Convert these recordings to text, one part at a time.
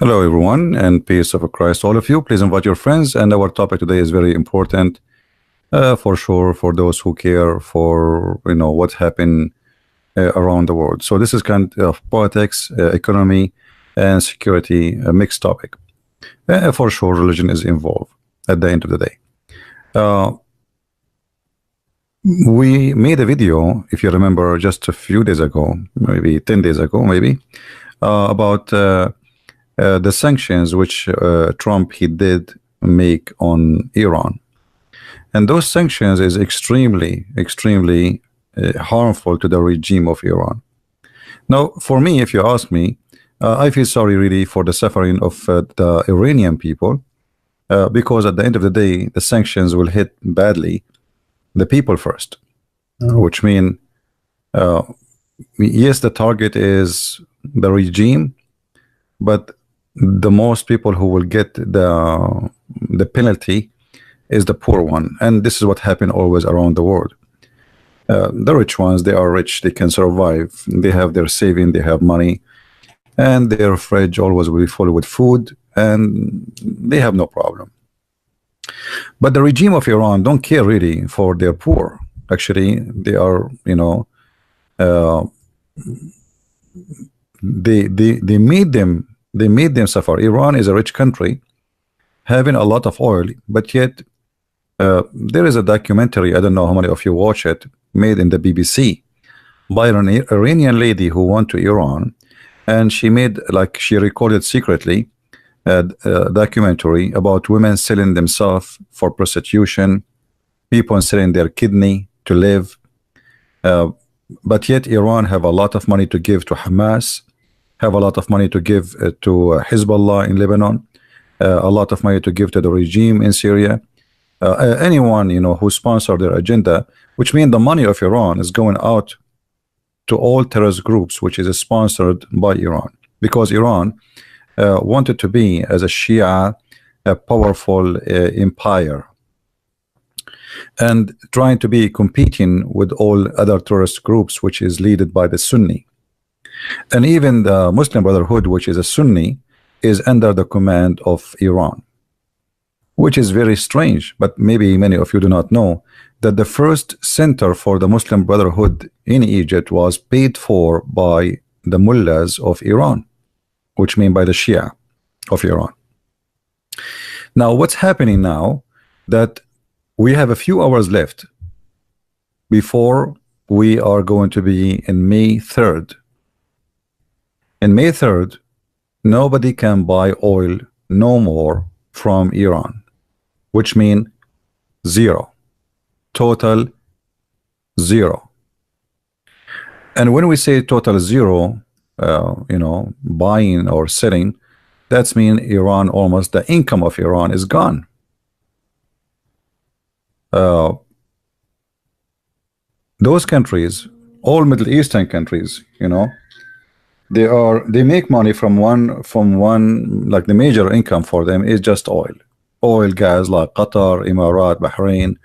Hello, everyone, and peace of Christ, all of you. Please invite your friends. And our topic today is very important, for sure, for those who care for what's happening around the world. So this is kind of politics, economy, and security, a mixed topic. For sure, religion is involved at the end of the day. Uh, we made a video, if you remember, just a few days ago, maybe 10 days ago, maybe, about the sanctions which Trump he did make on Iran, and those sanctions is extremely harmful to the regime of Iran. Now, for me, if you ask me, I feel sorry really for the suffering of the Iranian people, because at the end of the day, the sanctions will hit badly the people first, which mean yes, the target is the regime, but the most people who will get the penalty is the poor one. And this is what happened always around the world. The rich ones, they are rich, they can survive, they have their saving, they have money, and their fridge always will be full with food, and they have no problem. But the regime of Iran don't care really for their poor. Actually, they are, uh, they made them suffer. Iran is a rich country having a lot of oil, but yet there is a documentary, I don't know how many of you watch it, made in the BBC by an Iranian lady who went to Iran, and she recorded secretly a documentary about women selling themselves for prostitution, people selling their kidney to live, but yet Iran have a lot of money to give to Hamas, have a lot of money to give to Hezbollah in Lebanon, a lot of money to give to the regime in Syria, anyone who sponsor their agenda, which means the money of Iran is going out to all terrorist groups which is sponsored by Iran, because Iran wanted to be, as a Shia, a powerful empire, and trying to be competing with all other terrorist groups which is led by the Sunni. And even the Muslim Brotherhood, which is a Sunni, is under the command of Iran, which is very strange. But maybe many of you do not know that the first center for the Muslim Brotherhood in Egypt was paid for by the mullahs of Iran, which mean by the Shia of Iran. Now, what's happening now, that we have a few hours left before we are going to be in May 3rd. In May 3rd, nobody can buy oil no more from Iran, which means zero, total zero. And when we say total zero, buying or selling, that's mean Iran, almost the income of Iran is gone. Those countries, all Middle Eastern countries, they make money from one, like the major income for them is just oil, gas, like Qatar, Emirat, Bahrain.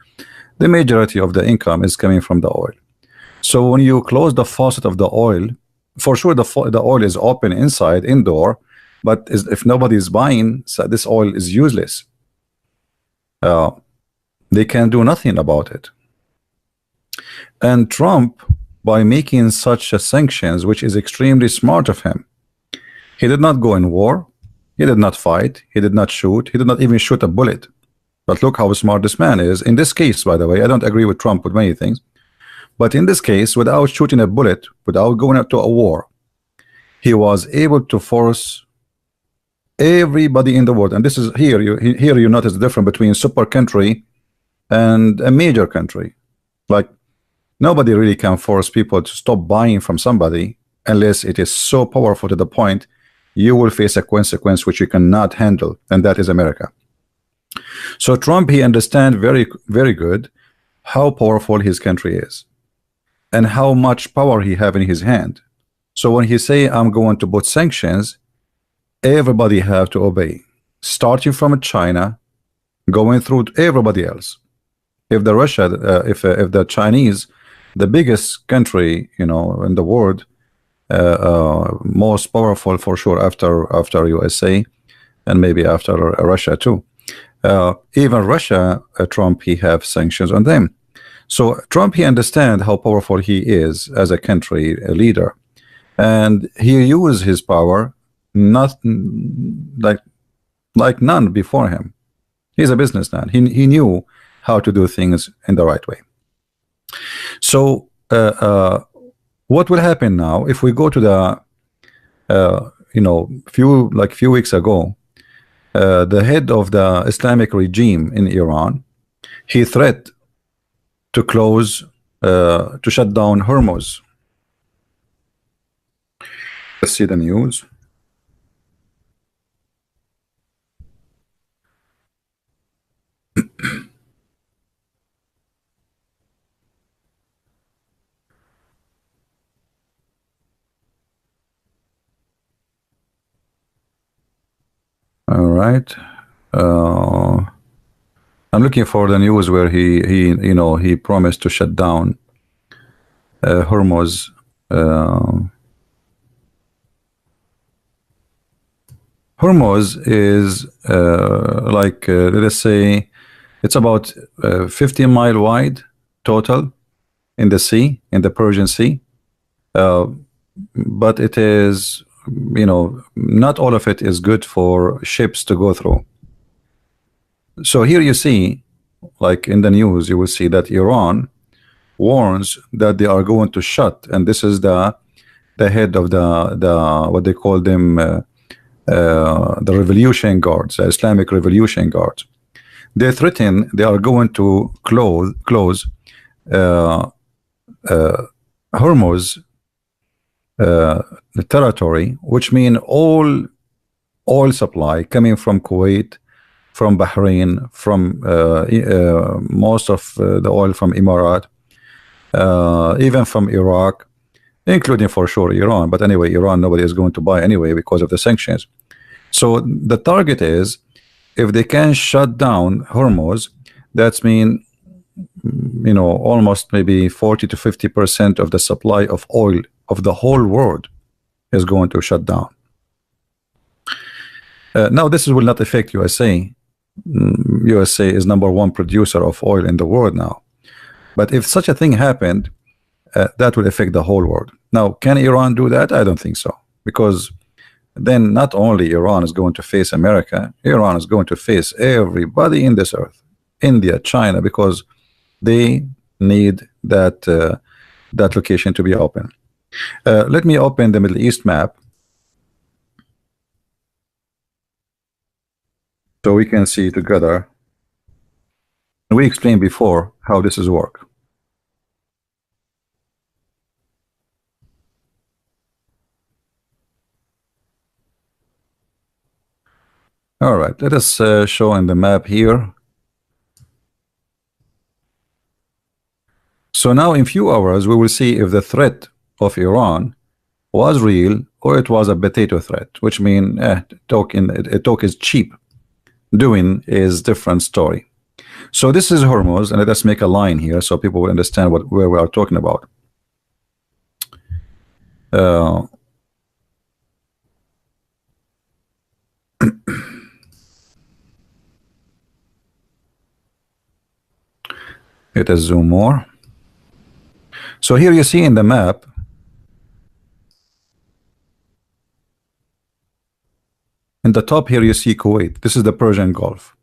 The majority of the income is coming from the oil. So when you close the faucet of the oil, for sure the oil is open inside, indoor, but if nobody is buying, so this oil is useless. They can do nothing about it. And Trump, by making such a sanctions, which is extremely smart of him, he did not go in war, he did not fight, he did not shoot, he did not even shoot a bullet. But look how smart this man is. In this case, by the way, I don't agree with Trump with many things, but in this case, without shooting a bullet, without going out to a war, he was able to force everybody in the world. And this is here you notice the difference between super country and a major country. Like, nobody really can force people to stop buying from somebody unless it is so powerful to the point you will face a consequence which you cannot handle, and that is America. So Trump, he understands very good how powerful his country is and how much power he have in his hand. So when he say, I'm going to put sanctions, everybody have to obey, starting from China, going through everybody else. If the Russia, if the Chinese, the biggest country in the world, most powerful for sure after USA and maybe after Russia too. Even Russia, Trump, he have sanctions on them. So Trump, he understand how powerful he is as a country leader, and he used his power not like none before him. He's a businessman. He knew how to do things in the right way. So what will happen now if we go to the few weeks ago, the head of the Islamic regime in Iran, he threatened to shut down Hormuz. Let's see the news. All right. I'm looking for the news where he promised to shut down Hormuz. Hormuz is let us say it's about 50-mile wide total in the sea, in the Persian Sea, but it is, not all of it is good for ships to go through. So here you see, like in the news, you will see that Iran warns that they are going to shut, and this is the head of the what they call them, the revolution guards, the Islamic revolution guards. They threaten they are going to close Hormuz the territory, which mean all oil supply coming from Kuwait, from Bahrain, from most of the oil from Emirat, even from Iraq, including for sure Iran. But anyway, Iran, nobody is going to buy anyway because of the sanctions. So the target is, if they can shut down Hormuz, that's mean, almost maybe 40 to 50% of the supply of oil of the whole world is going to shut down. Now this will not affect USA. USA is #1 producer of oil in the world now. But if such a thing happened, that will affect the whole world. Now, can Iran do that? I don't think so, because then not only Iran is going to face America, Iran is going to face everybody in this earth, India, China, because they need that location to be open. Let me open the Middle East map so we can see together. We explained before how this is work. All right, let us show in the map here. So now in few hours we will see if the threat of Iran was real or it was a potato threat, which means talk is cheap, doing is different story. So this is Hormuz, and let us make a line here so people will understand where we are talking about. Let us zoom more. So here you see in the map, in the top here you see Kuwait. This is the Persian Gulf,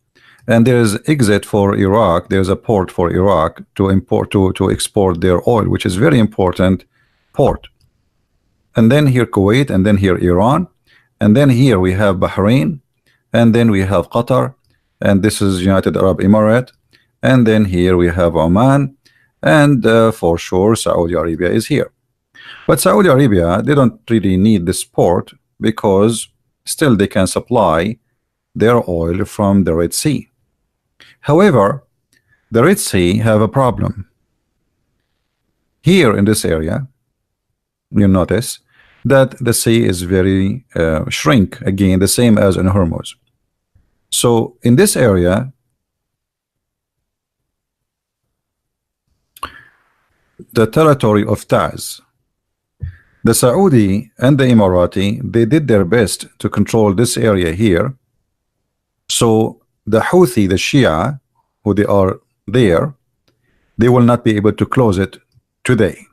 and there is exit for Iraq. There's a port for Iraq to export their oil, which is very important port. And then here Kuwait, and then here Iran, and then here we have Bahrain, and then we have Qatar, and this is United Arab Emirates, and then here we have Oman, and for sure Saudi Arabia is here. But Saudi Arabia, they don't really need this port because still they can supply their oil from the Red Sea. However, the Red Sea have a problem. Here in this area, you notice that the sea is very shrink, again the same as in Hormuz. So in this area, the territory of Taz, The Saudi and the Emirati, they did their best to control this area here. So the Houthi, the Shia, who they are there, they will not be able to close it today.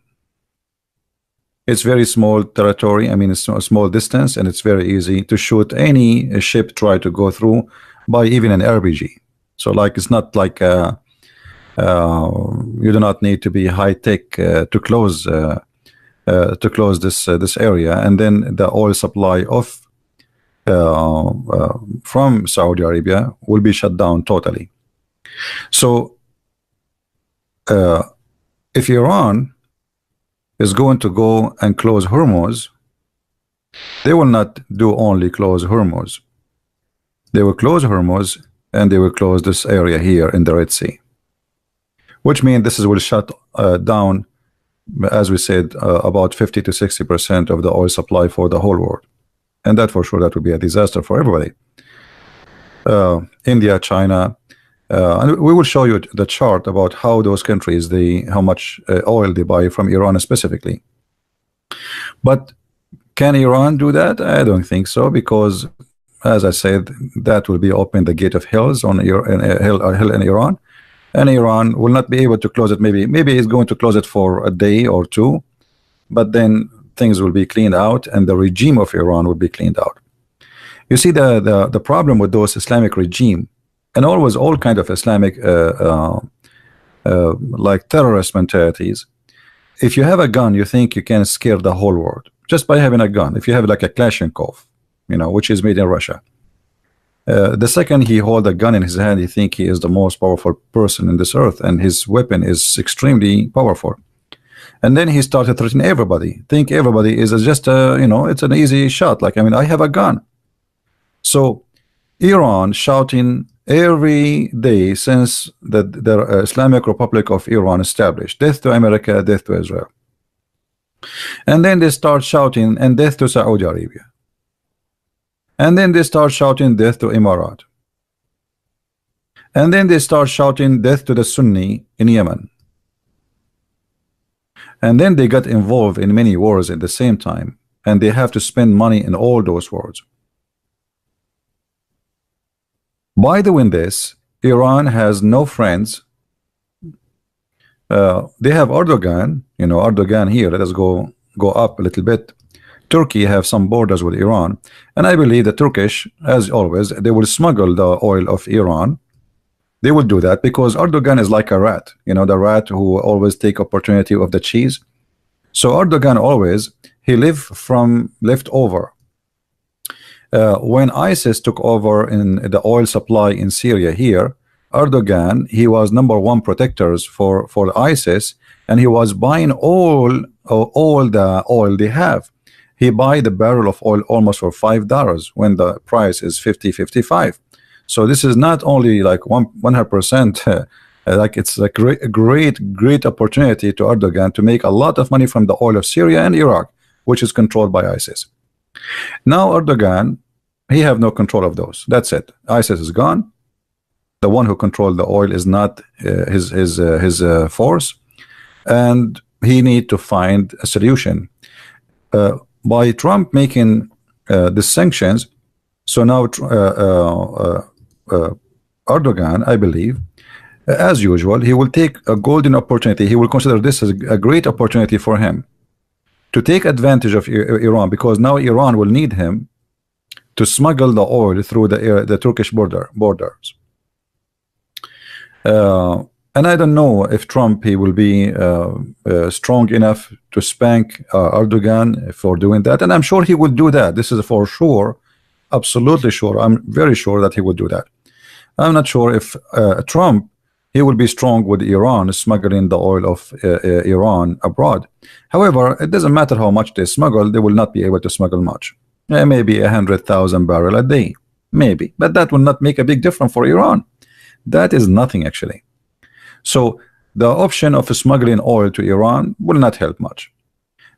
It's very small territory. I mean, it's a small distance, and it's very easy to shoot any ship try to go through by even an RPG. So like, it's not like you do not need to be high tech to close this area. And then the oil supply of from Saudi Arabia will be shut down totally. So if Iran is going to go and close Hormuz, they will not do only close Hormuz. They will close Hormuz, and they will close this area here in the Red Sea, which means this will shut down, as we said, about 50 to 60% of the oil supply for the whole world. And that for sure, that would be a disaster for everybody. India, China, and we will show you the chart about how those countries, how much oil they buy from Iran specifically. But can Iran do that? I don't think so, because as I said, that will be open the gate of hells on hell in Iran, and Iran will not be able to close it. Maybe it's going to close it for a day or two, but then things will be cleaned out, and the regime of Iran will be cleaned out. You see, the problem with those Islamic regime, and always all kind of Islamic like terrorist mentalities, if you have a gun, you think you can scare the whole world just by having a gun. If you have like a Kalashnikov, which is made in Russia, the second he hold a gun in his hand, he think he is the most powerful person in this earth, and his weapon is extremely powerful. And then he started threatening everybody. Think everybody is just it's an easy shot. Like, I have a gun. So Iran shouting every day since the Islamic Republic of Iran established, death to America, death to Israel. And then they start shouting, and death to Saudi Arabia. And then they start shouting death to Emirat. And then they start shouting death to the Sunni in Yemen. And then they got involved in many wars at the same time, and they have to spend money in all those wars. By doing this, Iran has no friends. They have Erdogan, Erdogan here. Let us go up a little bit. Turkey have some borders with Iran, and I believe the Turkish, as always, they will smuggle the oil of Iran. They will do that because Erdogan is like a rat, the rat who always take opportunity of the cheese. So Erdogan always, he live from leftover. When ISIS took over in the oil supply in Syria here, Erdogan, he was #1 protectors for ISIS, and he was buying all the oil they have. He buy the barrel of oil almost for $5 when the price is 50, 55. So this is not only like 100%, like it's a great opportunity to Erdogan to make a lot of money from the oil of Syria and Iraq, which is controlled by ISIS. Now Erdogan, he have no control of those. That's it. ISIS is gone. The one who controlled the oil is not his force, and he need to find a solution. By Trump making the sanctions, so now Erdogan, I believe, as usual, he will take a golden opportunity. He will consider this as a great opportunity for him to take advantage of Iran, because now Iran will need him to smuggle the oil through the Turkish borders. And I don't know if Trump, he will be strong enough to spank Erdogan for doing that, and I'm sure he will do that. This is for sure, absolutely sure. I'm very sure that he will do that. I'm not sure if Trump, he will be strong with Iran smuggling the oil of Iran abroad. However, it doesn't matter how much they smuggle, they will not be able to smuggle much. Maybe 100,000 barrels a day, maybe, but that will not make a big difference for Iran. That is nothing actually. So the option of smuggling oil to Iran will not help much.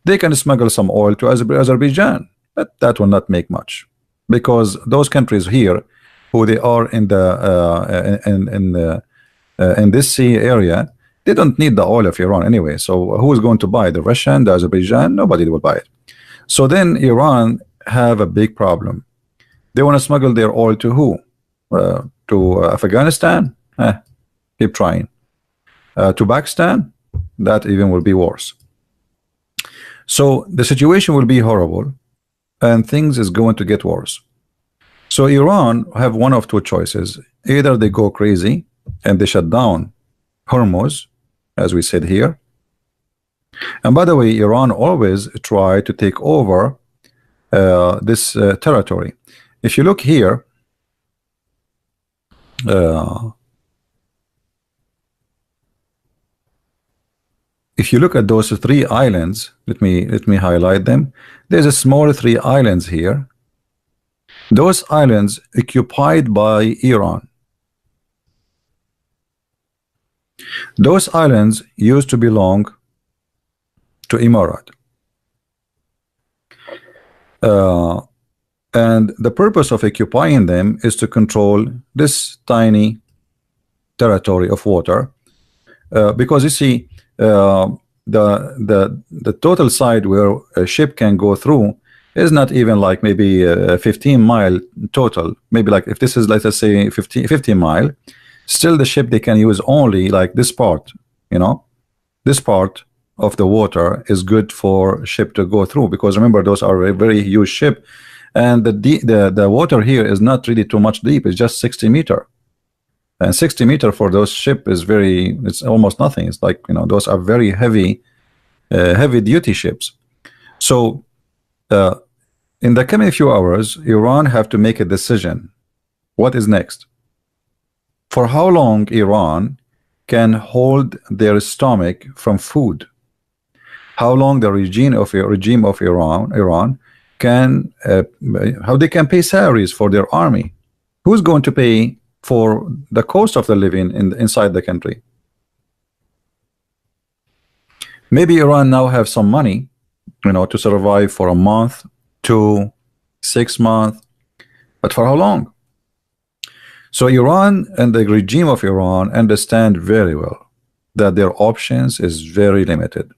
They can smuggle some oil to Azerbaijan, but that will not make much, because those countries here, who they are in the in this sea area, they don't need the oil of Iran anyway. So who is going to buy? The Russian, the Azerbaijan? Nobody will buy it. So then Iran have a big problem. They want to smuggle their oil to who? To Afghanistan? Keep trying. To Pakistan? That even will be worse. So the situation will be horrible, and things is going to get worse. So Iran have one of two choices. Either they go crazy and they shut down Hormuz, as we said here. And by the way, Iran always try to take over this territory. If you look here, if you look at those three islands, let me highlight them. There's a small three islands here. Those islands occupied by Iran. Those islands used to belong to Emirat. And the purpose of occupying them is to control this tiny territory of water, because you see, the total side where a ship can go through is not even like maybe 15 mile total. Maybe like if this is, let's say 50 mile, still the ship they can use only like this part, you know, this part of the water is good for ship to go through, because remember those are a very huge ship, and the water here is not really too much deep. It's just 60 meter, and 60 meter for those ship is very, it's almost nothing. It's like, you know, those are very heavy heavy duty ships. So in the coming few hours, Iran have to make a decision. What is next? For how long Iran can hold their stomach from food? How long the regime of Iran can how they can pay salaries for their army? Who's going to pay for the cost of the living inside the country? Maybe Iran now have some money, you know, to survive for a month, 2, 6 months, but for how long? So Iran and the regime of Iran understand very well that their options is very limited.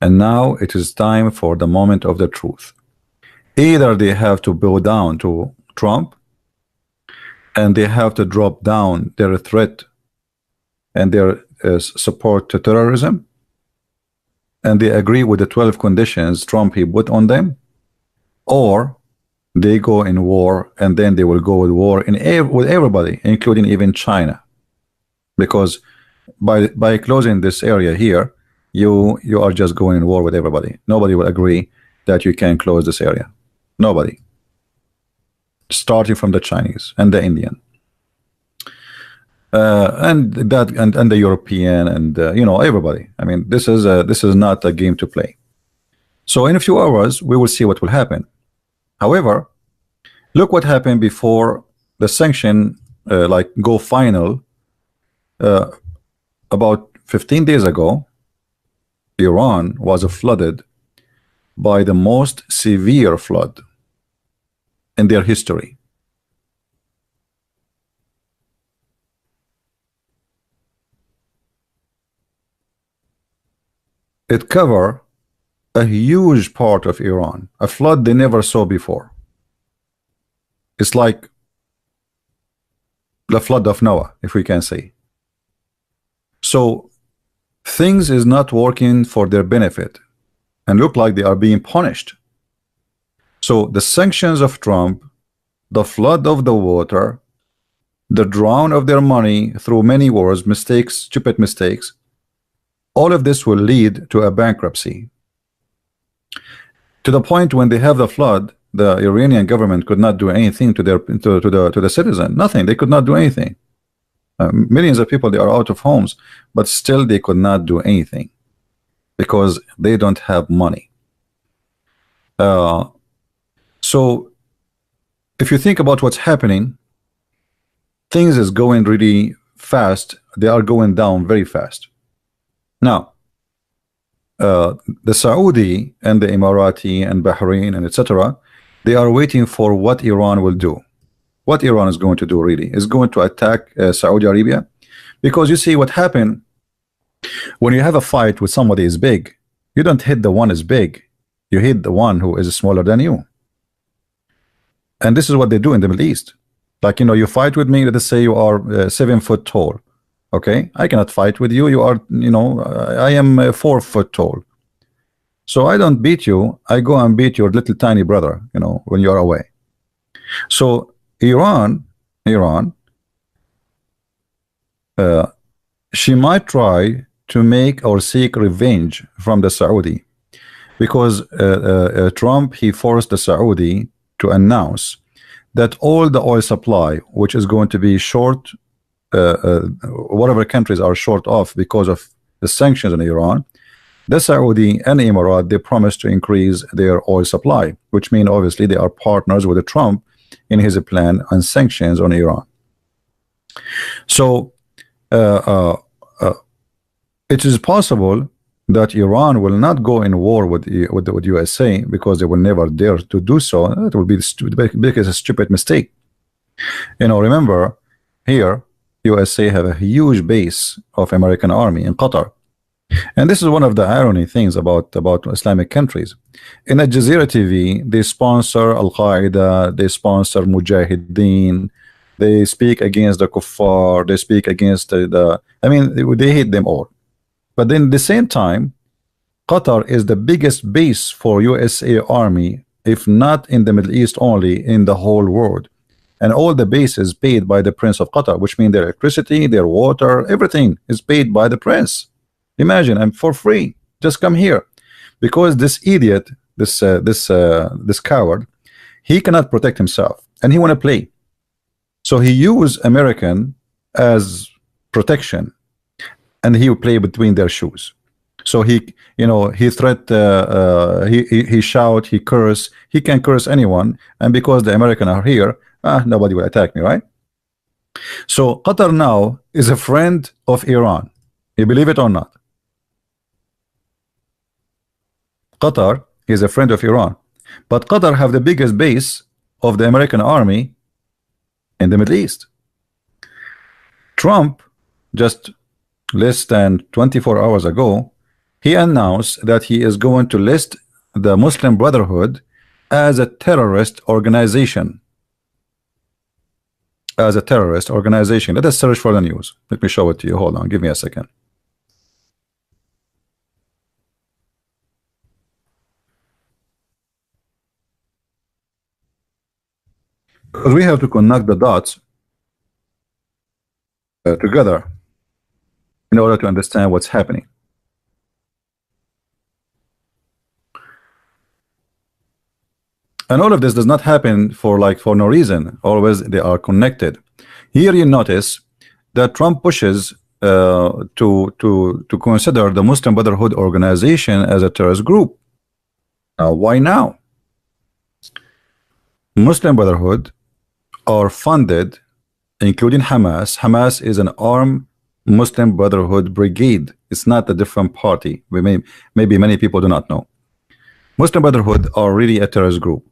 And now it is time for the moment of the truth. Either they have to bow down to Trump, and they have to drop down their threat and their support to terrorism, and they agree with the 12 conditions Trump he put on them, or they go in war, and then they will go with war with everybody, including even China, because by closing this area here, you are just going in war with everybody. Nobody will agree that you can close this area. Nobody, starting from the Chinese and the Indian, and the European, and you know, everybody. I mean, this is not a game to play. So in a few hours we will see what will happen. However, look what happened before the sanction like go final. About 15 days ago, Iran was flooded by the most severe flood in their history. It covered a huge part of Iran, a flood they never saw before. It's like the flood of Noah, if we can say. So things is not working for their benefit, and look like they are being punished. So the sanctions of Trump, the flood of the water, the drown of their money through many wars, mistakes, stupid mistakes, all of this will lead to a bankruptcy, to the point when they have the flood, the Iranian government could not do anything to the citizen. Nothing. They could not do anything. Millions of people, they are out of homes, but still they could not do anything because they don't have money. So if you think about what's happening, things is going really fast. They are going down very fast. Now, the Saudi and the Emirati and Bahrain and etc., they are waiting for what Iran will do. What Iran is going to do really is going to attack Saudi Arabia, because you see what happened when you have a fight with somebody is big. You don't hit the one is big. You hit the one who is smaller than you. And this is what they do in the Middle East. Like, you fight with me. Let's say you are 7 foot tall. Okay, I cannot fight with you. You are, I am 4 foot tall. So I don't beat you. I go and beat your little tiny brother, when you are away. So Iran, she might try to make or seek revenge from the Saudi, because Trump, he forced the Saudi to announce that all the oil supply, which is going to be short, whatever countries are short of because of the sanctions on Iran, the Saudi and Emirates, they promised to increase their oil supply, which means obviously they are partners with Trump in his plan on sanctions on Iran. So it is possible that Iran will not go in war with USA, because they will never dare to do so. It will be the biggest stupid mistake. Remember, here USA have a huge base of American army in Qatar. And this is one of the irony things about Islamic countries. In Al Jazeera TV, they sponsor Al-Qaeda, they sponsor Mujahideen, they speak against the kuffar, they speak against they hate them all. But then at the same time, Qatar is the biggest base for USA army, if not in the Middle East only, in the whole world. And all the bases paid by the Prince of Qatar, which means their electricity, their water, everything is paid by the Prince. Imagine, and for free, just come here, because this idiot, this coward, he cannot protect himself, and he want to play. So he used American as protection, and he will play between their shoes. So he threat, he shout, he curse, he can curse anyone, and because the American are here, nobody will attack me, right? So Qatar now is a friend of Iran. You believe it or not? Qatar is a friend of Iran, but Qatar have the biggest base of the American army in the Middle East. Trump, just less than 24 hours ago, he announced that he is going to list the Muslim Brotherhood as a terrorist organization. As a terrorist organization. Let us search for the news. Let me show it to you. Hold on, give me a second. Because we have to connect the dots together in order to understand what's happening. And all of this does not happen for no reason. Always they are connected. Here you notice that Trump pushes to consider the Muslim Brotherhood organization as a terrorist group. Now, why now? Muslim Brotherhood are funded, including Hamas. Hamas is an armed Muslim Brotherhood brigade. It's not a different party. Maybe many people do not know. Muslim Brotherhood are really a terrorist group.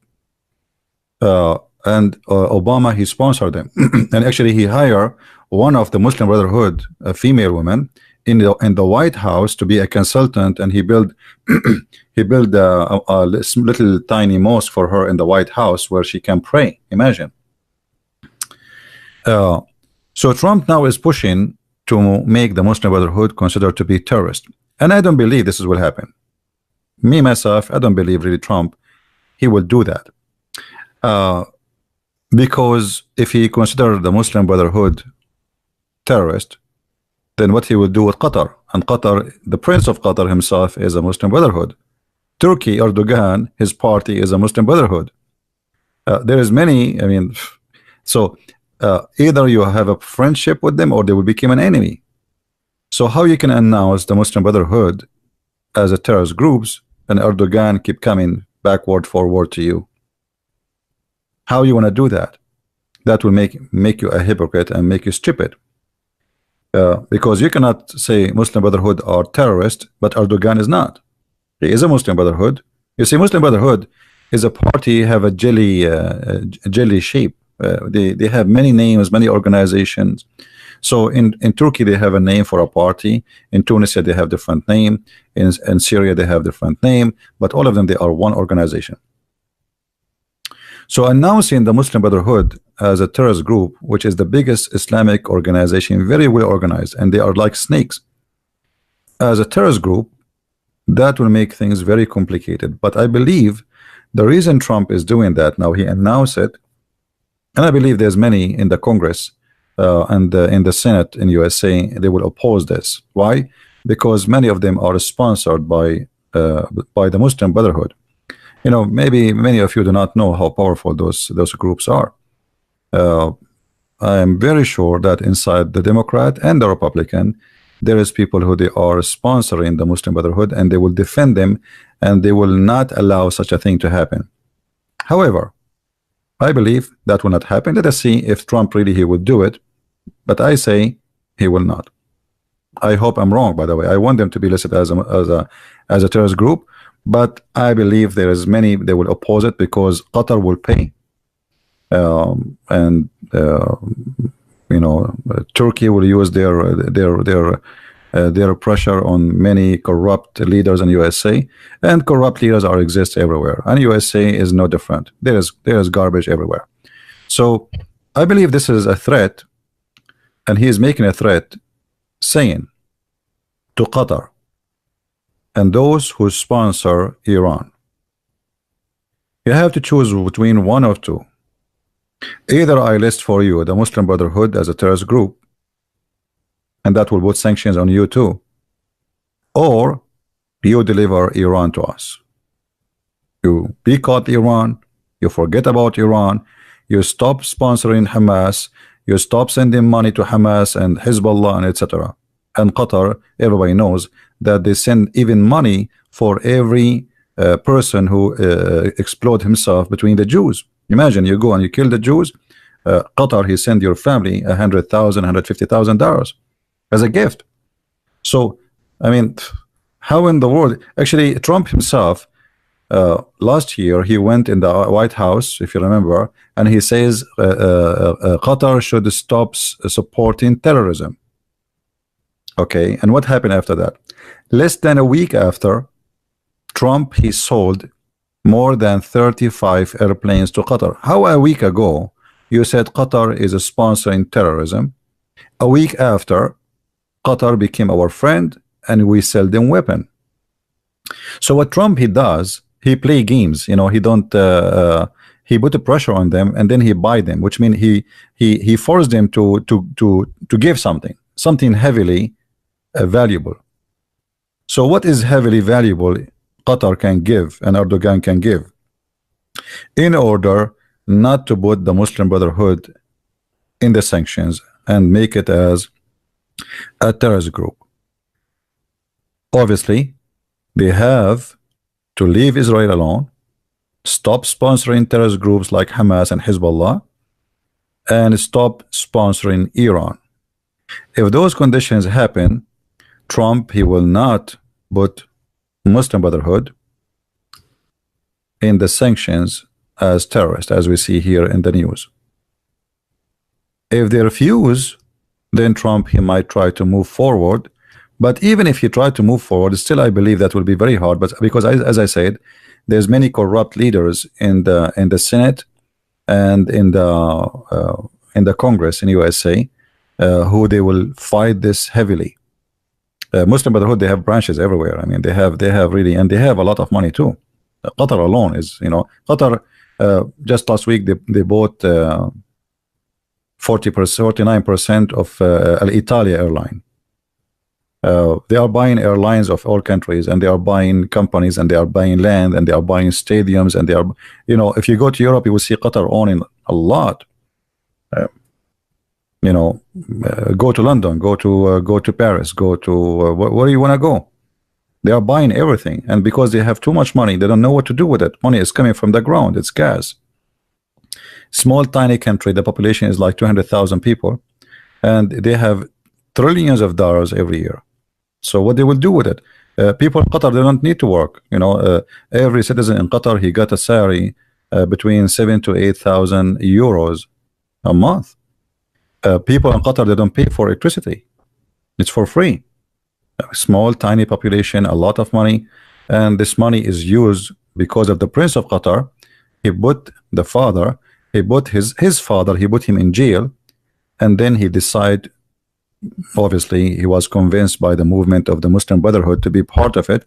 And Obama, he sponsored them. And actually he hired one of the Muslim Brotherhood, a female woman, in the White House to be a consultant, and he built a little tiny mosque for her in the White House where she can pray. Imagine. So Trump now is pushing to make the Muslim Brotherhood considered to be terrorist, and I don't believe this will happen. Me myself, I don't believe really Trump he will do that, because if he considered the Muslim Brotherhood terrorist, then what he would do with Qatar, and Qatar, the Prince of Qatar himself is a Muslim Brotherhood. Turkey, Erdogan, his party is a Muslim Brotherhood. There is many, so either you have a friendship with them or they will become an enemy. So how you can announce the Muslim Brotherhood as a terrorist groups and Erdogan keep coming backward, forward to you? How you want to do that? That will make you a hypocrite and make you stupid. Because you cannot say Muslim Brotherhood are terrorists, but Erdogan is not. He is a Muslim Brotherhood. You see, Muslim Brotherhood is a party, have a jelly shape. They have many names, many organizations. So in Turkey they have a name for a party. In Tunisia they have different name. In Syria they have different name. But all of them, they are one organization. So announcing the Muslim Brotherhood as a terrorist group, which is the biggest Islamic organization, very well organized, and they are like snakes, as a terrorist group, that will make things very complicated. But I believe the reason Trump is doing that now, he announced it, and I believe there's many in the Congress and in the Senate in USA, they will oppose this. Why? Because many of them are sponsored by the Muslim Brotherhood. You know, maybe many of you do not know how powerful those groups are. I am very sure that inside the Democrat and the Republican, there is people who they are sponsoring the Muslim Brotherhood, and they will defend them, and they will not allow such a thing to happen. However, I believe that will not happen. Let us see if Trump really he will do it, but I say he will not. I hope I'm wrong, by the way. I want them to be listed as a terrorist group, but I believe there is many they will oppose it because Qatar will pay, and you know, Turkey will use their pressure on many corrupt leaders in USA, and corrupt leaders exist everywhere, and USA is no different. There is garbage everywhere. So I believe this is a threat, and he is making a threat saying to Qatar and those who sponsor Iran, you have to choose between one of two. Either I list for you the Muslim Brotherhood as a terrorist group, and that will put sanctions on you too, or you deliver Iran to us. You boycott Iran, you forget about Iran, you stop sponsoring Hamas, you stop sending money to Hamas and Hezbollah and etc. And Qatar, everybody knows that they send even money for every person who explode himself between the Jews. Imagine you go and you kill the Jews, Qatar, he send your family $100,000, $150,000 as a gift. So I mean, how in the world? Actually, Trump himself last year he went in the White House, if you remember, and he says Qatar should stop supporting terrorism. Okay, and what happened after that? Less than a week after, Trump he sold more than 35 airplanes to Qatar. How a week ago you said Qatar is sponsoring terrorism? A week after, Qatar became our friend and we sell them weapon. So what Trump he does, he play games. You know, he don't he put the pressure on them and then he buy them, which means he forced them to give something heavily valuable. So what is heavily valuable Qatar can give and Erdogan can give in order not to put the Muslim Brotherhood in the sanctions and make it as a terrorist group? Obviously, they have to leave Israel alone, stop sponsoring terrorist groups like Hamas and Hezbollah, and stop sponsoring Iran. If those conditions happen, Trump he will not put Muslim Brotherhood in the sanctions as terrorists, as we see here in the news. If they refuse, then Trump he might try to move forward. But even if he tried to move forward, still I believe that will be very hard. But because as I said, there's many corrupt leaders in the Senate and in the Congress in USA who they will fight this heavily. Muslim Brotherhood, they have branches everywhere. I mean, they have really, and they have a lot of money too. Qatar alone is, you know, Qatar just last week they bought 49% of Al-Italia airline. They are buying airlines of all countries, and they are buying companies, and they are buying land, and they are buying stadiums, and they are, you know, if you go to Europe, you will see Qatar owning a lot. You know, go to London, go to Paris, go to where you want to go. They are buying everything, and because they have too much money, they don't know what to do with it. Money is coming from the ground. It's gas. Small, tiny country. The population is like 200,000 people, and they have trillions of dollars every year. So what they will do with it? People in Qatar, they don't need to work. You know, every citizen in Qatar, he got a salary between 7,000 to 8,000 euros a month. People in Qatar, they don't pay for electricity. It's for free. A small, tiny population, a lot of money, and this money is used because of the Prince of Qatar. He put the father, he put his father, he put him in jail, and then he decided. Obviously, he was convinced by the movement of the Muslim Brotherhood to be part of it,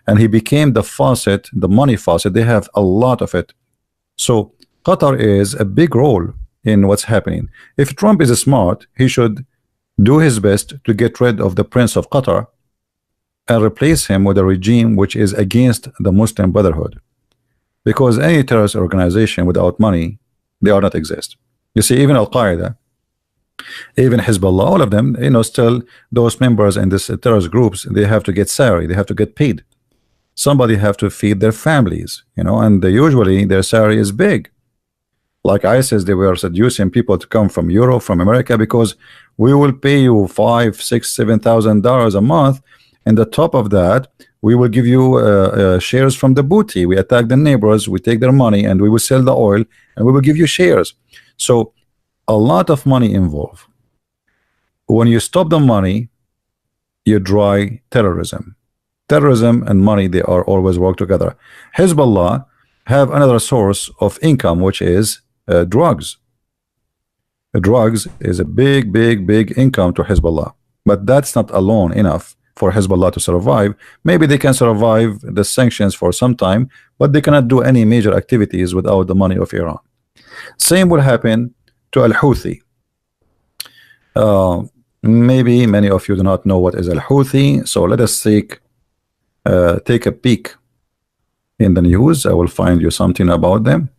and he became the faucet, the money faucet. They have a lot of it. So Qatar is a big role in what's happening. If Trump is smart, he should do his best to get rid of the Prince of Qatar and replace him with a regime which is against the Muslim Brotherhood. Because any terrorist organization without money, they are not exist. You see, even Al-Qaeda, even Hezbollah, all of them, still those members in this terrorist groups, they have to get salary, they have to get paid. Somebody have to feed their families, and usually their salary is big. Like ISIS, they were seducing people to come from Europe, from America, because we will pay you $5,000, $6,000, $7,000 a month, and the top of that, we will give you shares from the booty. We attack the neighbors, we take their money, and we will sell the oil, and we will give you shares. So a lot of money involved. When you stop the money, you dry terrorism. Terrorism and money, they are always work together. Hezbollah have another source of income, which is drugs. Drugs is a big, big, big income to Hezbollah, but that's not alone enough for Hezbollah to survive. Maybe they can survive the sanctions for some time, but they cannot do any major activities without the money of Iran. Same will happen to Al-Houthi. Maybe many of you do not know what is Al-Houthi, so let us take a peek in the news. I will find you something about them.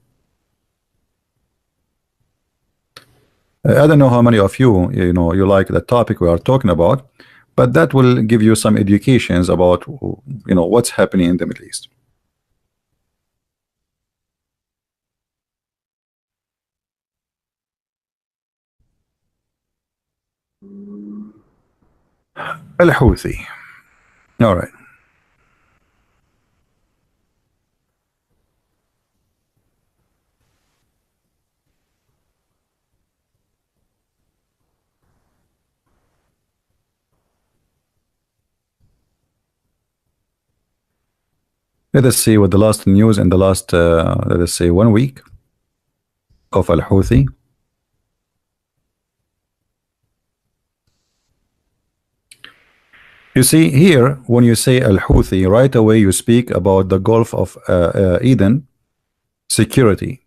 I don't know how many of you you like the topic we are talking about, but that will give you some educations about what's happening in the Middle East. Al-Houthi. All right. Let us see what the last news in the last, let us say, 1 week of Al-Houthi. You see here, when you say Al-Houthi, right away you speak about the Gulf of Eden security.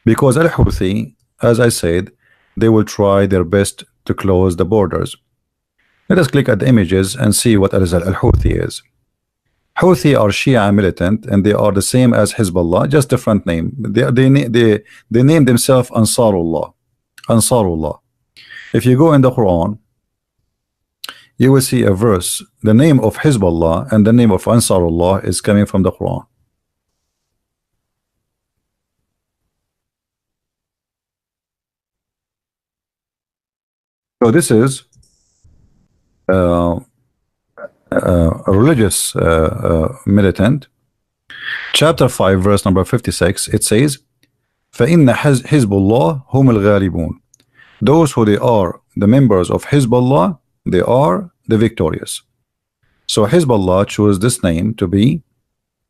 Because Al-Houthi, as I said, they will try their best to close the borders. Let us click at the images and see what Al-Houthi is. Houthi are Shia militant, and they are the same as Hezbollah, just different name. They name themselves Ansarullah. Ansarullah. If you go in the Quran, you will see a verse. The name of Hezbollah and the name of Ansarullah is coming from the Quran. So this is a religious militant. Chapter 5, verse number 56, it says, فَإِنَّ حِزْبُ اللَّهِ هُمُ الْغَالِبُونَ. Those who they are the members of Hezbollah, they are the victorious. So Hezbollah chose this name to be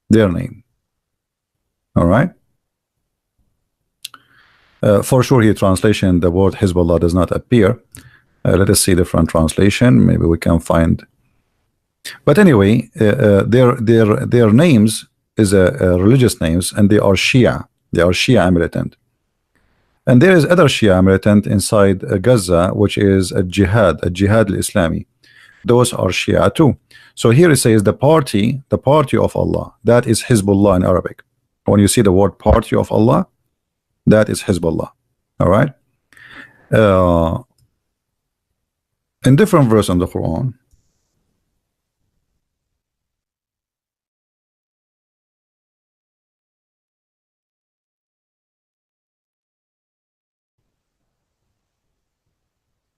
their name. All right. For sure, here translation, the word Hezbollah does not appear. Let us see different translation. Maybe we can find. But anyway, their names is religious names, and they are Shia. They are Shia militant. And there is other Shia militant inside Gaza, which is a jihad al-Islami. Those are Shia too. So here it says the party of Allah. That is Hezbollah in Arabic. When you see the word party of Allah, that is Hezbollah. All right. In different verse in the Quran,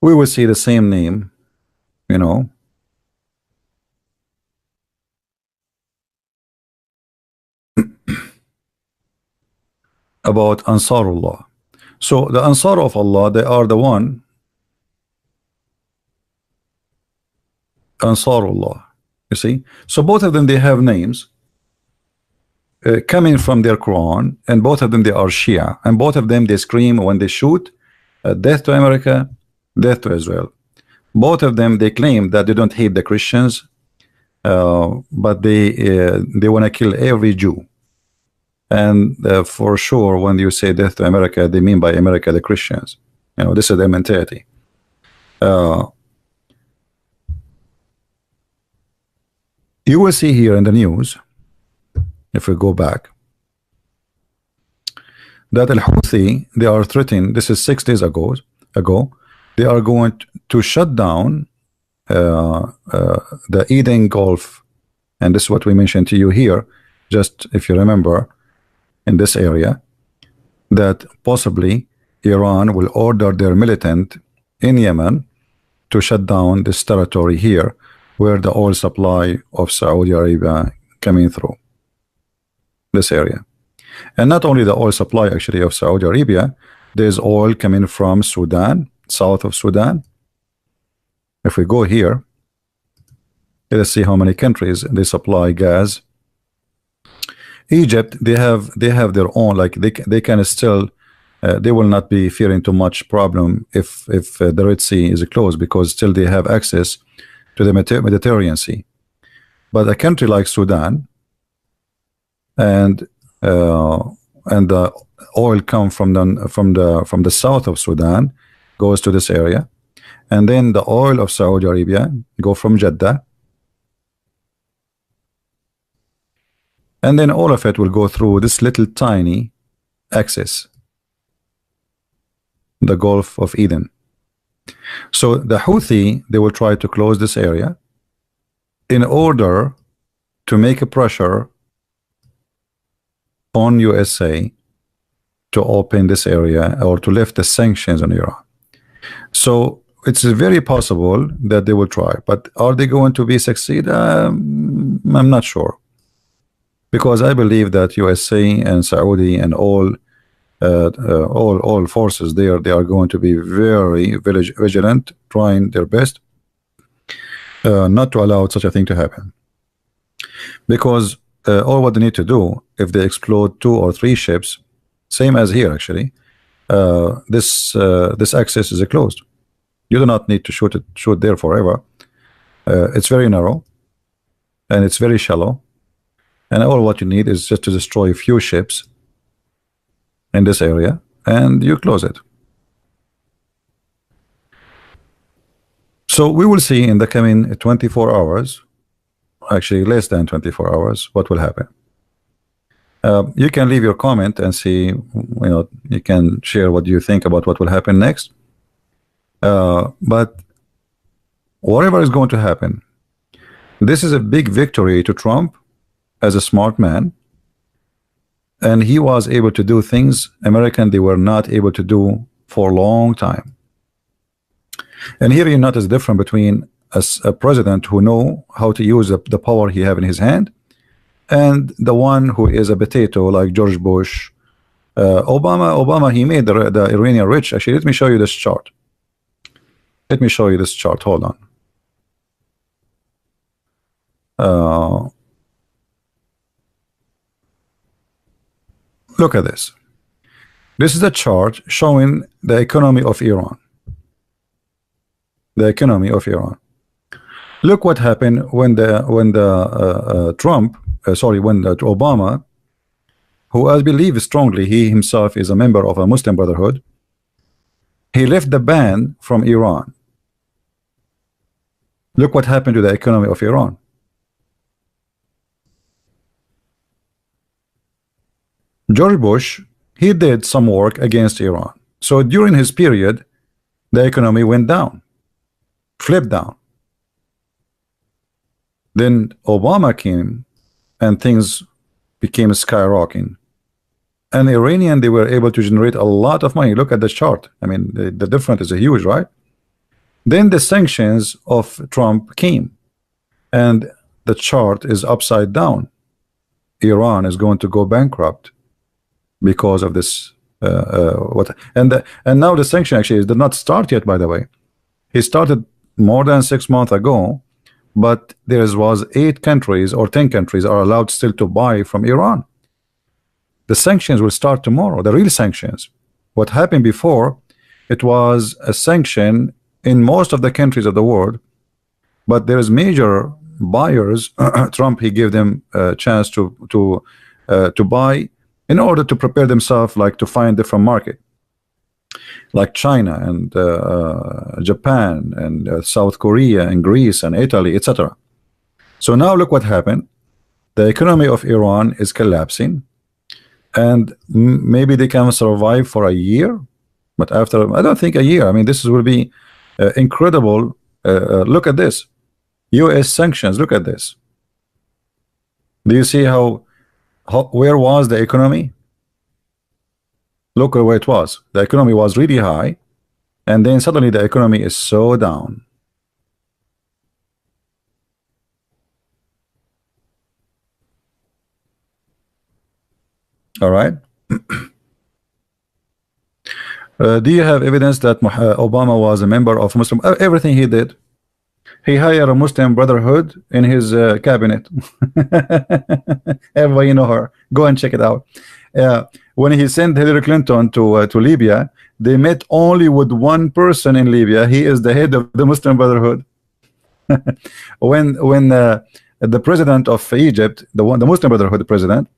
we will see the same name, about Ansarullah. So the Ansar of Allah, they are the one Ansarullah. You see, so both of them, they have names coming from their Quran, and both of them, they are Shia, and both of them, they scream when they shoot, death to America, death to Israel. Both of them, they claim that they don't hate the Christians, but they want to kill every Jew. And for sure, when you say death to America, they mean by America the Christians. You know, this is their mentality. You will see here in the news, if we go back, that Al-Houthi, they are threatening, this is 6 days ago, they are going to shut down the Eden Gulf, and this is what we mentioned to you here, just if you remember, in this area, that possibly Iran will order their militant in Yemen to shut down this territory here, where the oil supply of Saudi Arabia coming through this area. And not only the oil supply actually of Saudi Arabia, there's oil coming from Sudan, south of Sudan. If we go here, let's see how many countries they supply gas. Egypt, they have their own, like they can still they will not be fearing too much problem if the Red Sea is closed, because still they have access to the Mediterranean Sea. But a country like Sudan, and the oil come from the south of Sudan, goes to this area, and then the oil of Saudi Arabia go from Jeddah, and then all of it will go through this little tiny axis, the Gulf of Eden. So the Houthi, they will try to close this area in order to make a pressure on USA to open this area or to lift the sanctions on Iran. So it's very possible that they will try, but are they going to be succeed? I'm not sure, because I believe that USA and Saudi and all forces there, they are going to be very vigilant, trying their best not to allow such a thing to happen. Because all what they need to do, if they explode 2 or 3 ships, same as here actually, this access is closed. You do not need to shoot there forever. It's very narrow and it's very shallow, and all what you need is just to destroy a few ships in this area, and you close it. So we will see in the coming 24 hours, actually less than 24 hours, what will happen. You can leave your comment and see, you can share what you think about what will happen next. But whatever is going to happen, this is a big victory to Trump as a smart man, and he was able to do things they were not able to do for a long time. And here you notice the difference between a president who know how to use the power he have in his hand, and the one who is a potato like George Bush, Obama. He made the Iranian rich. Actually, let me show you this chart. Hold on. Look at this. This is a chart showing the economy of Iran. The economy of Iran. Look what happened when Obama, who I believe strongly he himself is a member of a Muslim Brotherhood, he left the ban from Iran. Look what happened to the economy of Iran. George Bush, he did some work against Iran. So during his period, the economy went down, flipped down. Then Obama came and things became skyrocketing. And Iranian, they were able to generate a lot of money. Look at the chart. I mean, the difference is huge, right? Then the sanctions of Trump came, and the chart is upside down. Iran is going to go bankrupt because of this. And now the sanction actually did not start yet. By the way, he started more than 6 months ago, but there was 8 countries or 10 countries are allowed still to buy from Iran. The sanctions will start tomorrow, the real sanctions. What happened before, it was a sanction in most of the countries of the world, but there's major buyers. Trump, he gave them a chance to buy in order to prepare themselves, like to find different market, like China and Japan and South Korea and Greece and Italy, etc. So now look what happened. The economy of Iran is collapsing, and maybe they can survive for a year, but after, I don't think a year. I mean, this will be incredible. Look at this, U.S. sanctions. Look at this. Do you see how where was the economy? Look at where it was. The economy was really high, and then suddenly the economy is so down. All right. Do you have evidence that Obama was a member of Muslim? Everything he did, he hired a Muslim Brotherhood in his cabinet. Everybody know her. Go and check it out. When he sent Hillary Clinton to Libya, they met only with one person in Libya. He is the head of the Muslim Brotherhood. when the president of Egypt, the Muslim Brotherhood president,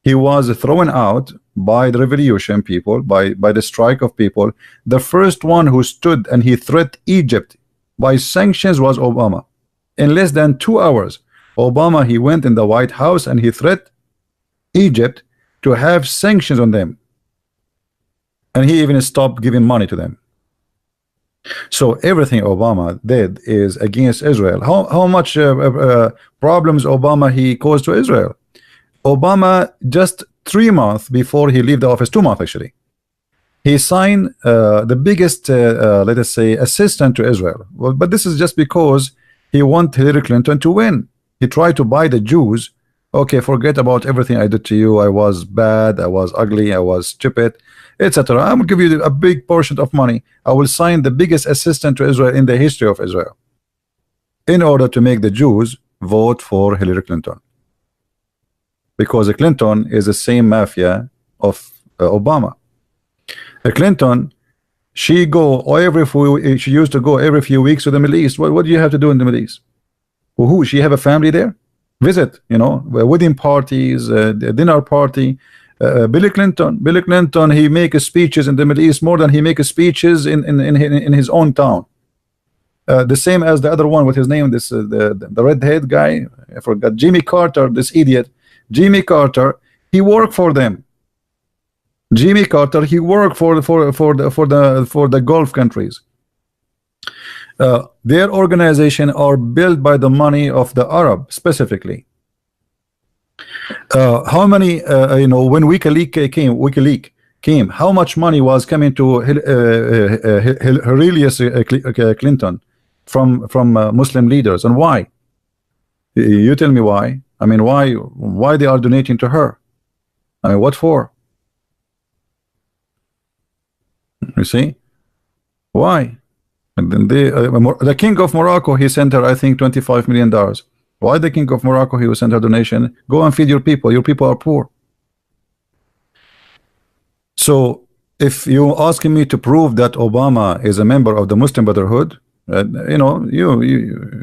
he was thrown out by the revolution people, by the strike of people. The first one who stood and he threatened Egypt by sanctions was Obama. In less than 2 hours, Obama, he went in the White House and he threatened Egypt to have sanctions on them, and he even stopped giving money to them. So everything Obama did is against Israel. How much problems Obama he caused to Israel? Obama, just 3 months before he left the office, 2 months actually, he signed the biggest let us say assistant to Israel. Well, but this is just because he wanted Hillary Clinton to win. He tried to buy the Jews. Okay, forget about everything I did to you. I was bad, I was ugly, I was stupid, etc. I will give you a big portion of money. I will sign the biggest assistant to Israel in the history of Israel, in order to make the Jews vote for Hillary Clinton, because Clinton is the same mafia of Obama. Clinton, she used to go every few weeks to the Middle East. What do you have to do in the Middle East? Who she have a family there? Visit, you know, wedding parties, dinner party. Billy Clinton, he makes speeches in the Middle East more than he makes speeches in his own town. The same as the other one, with his name, this the red-head guy, I forgot, Jimmy Carter, this idiot. Jimmy Carter, he worked for them. Jimmy Carter, he worked for the Gulf countries. Their organization are built by the money of the Arab specifically. How many you know, when WikiLeaks came, how much money was coming to Hillary Clinton from Muslim leaders, and why? You tell me why. I mean, why they are donating to her? I mean, what for? You see, why? And then the king of Morocco, he sent her, I think, $25 million. Why the king of Morocco, he will send her donation? Go and feed your people. Your people are poor. So if you asking me to prove that Obama is a member of the Muslim Brotherhood, you know,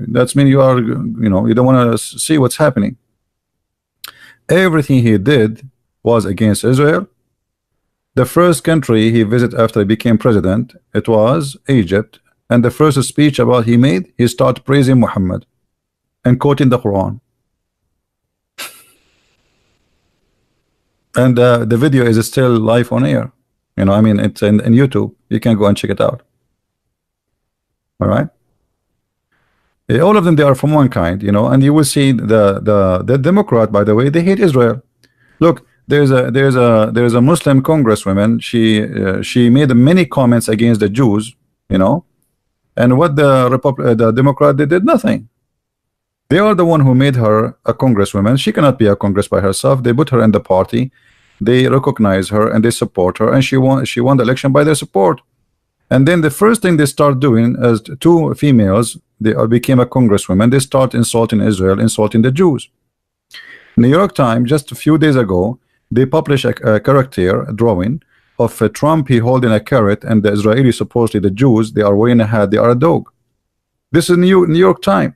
that's mean you are, you know, you don't want to see what's happening. Everything he did was against Israel. The first country he visited after he became president, it was Egypt. And the first speech about he made, he started praising Muhammad and quoting the Quran. And the video is still live on air. You know, I mean, it's in YouTube. You can go and check it out. All right. All of them, they are from one kind, you know, and you will see the Democrat, by the way, they hate Israel. Look, there's a Muslim congresswoman. She made many comments against the Jews, you know, and what the Democrat, they did nothing. They are the one who made her a congresswoman. She cannot be a congress by herself. They put her in the party. They recognize her and they support her, and she won the election by their support. And then the first thing they start doing is two females, they became a congresswoman, they start insulting Israel, insulting the Jews. New York Times just a few days ago, they published a character a drawing of Trump, he holding a carrot, and the Israeli, supposedly the Jews, they are wearing a hat, they are a dog. This is New York Times.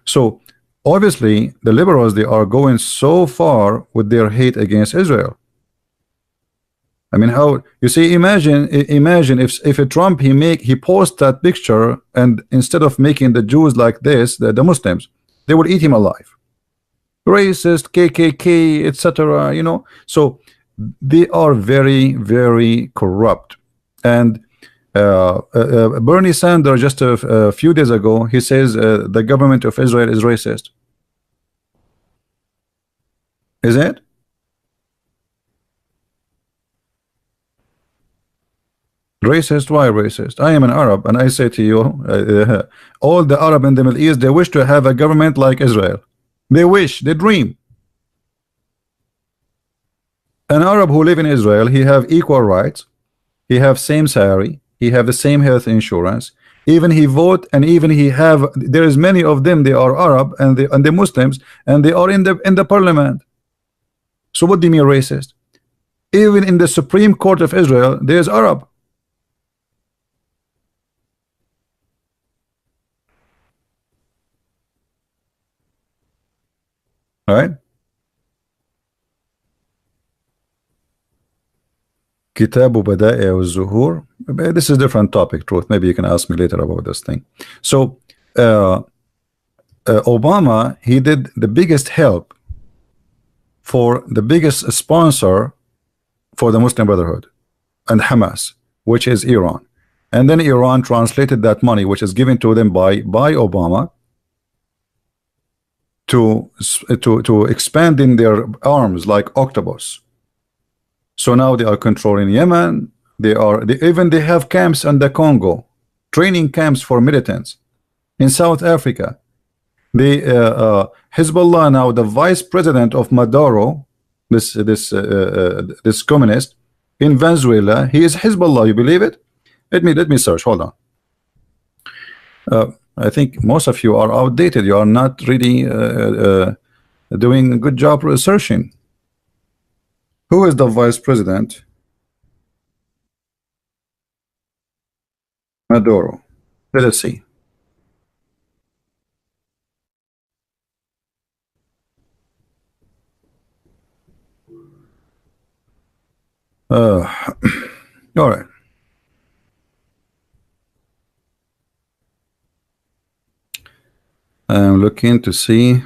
So obviously the liberals, they are going so far with their hate against Israel. I mean, how you see, imagine if a Trump he posts that picture, and instead of making the Jews like this, the Muslims, they would eat him alive. Racist, KKK, etc. You know, so they are very, very corrupt. And Bernie Sanders just a few days ago, he says the government of Israel is racist. Is it? Racist? Why racist? I am an Arab, and I say to you, all the Arab in the Middle East, they wish to have a government like Israel. They wish, they dream. An Arab who live in Israel, he have equal rights, he have same salary, he have the same health insurance, even he vote, and even he have, there is many of them, they are Arab, and the Muslims, and they are in the parliament. So what do you mean racist? Even in the Supreme Court of Israel, there is Arab. Right? Kitabu Badai al-Zuhur. This is a different topic, truth. Maybe you can ask me later about this thing. So Obama, he did the biggest help for the biggest sponsor for the Muslim Brotherhood and Hamas, which is Iran. And then Iran translated that money, which is given to them by Obama, to expand in their arms like octopus. So now they are controlling Yemen. They have camps in the Congo, training camps for militants in South Africa. The Hezbollah now, the vice president of Maduro, this communist in Venezuela, he is Hezbollah. You believe it? Let me search. Hold on. I think most of you are outdated. You are not really doing a good job researching. Who is the vice president? Maduro. Let us see. All right. I'm looking to see.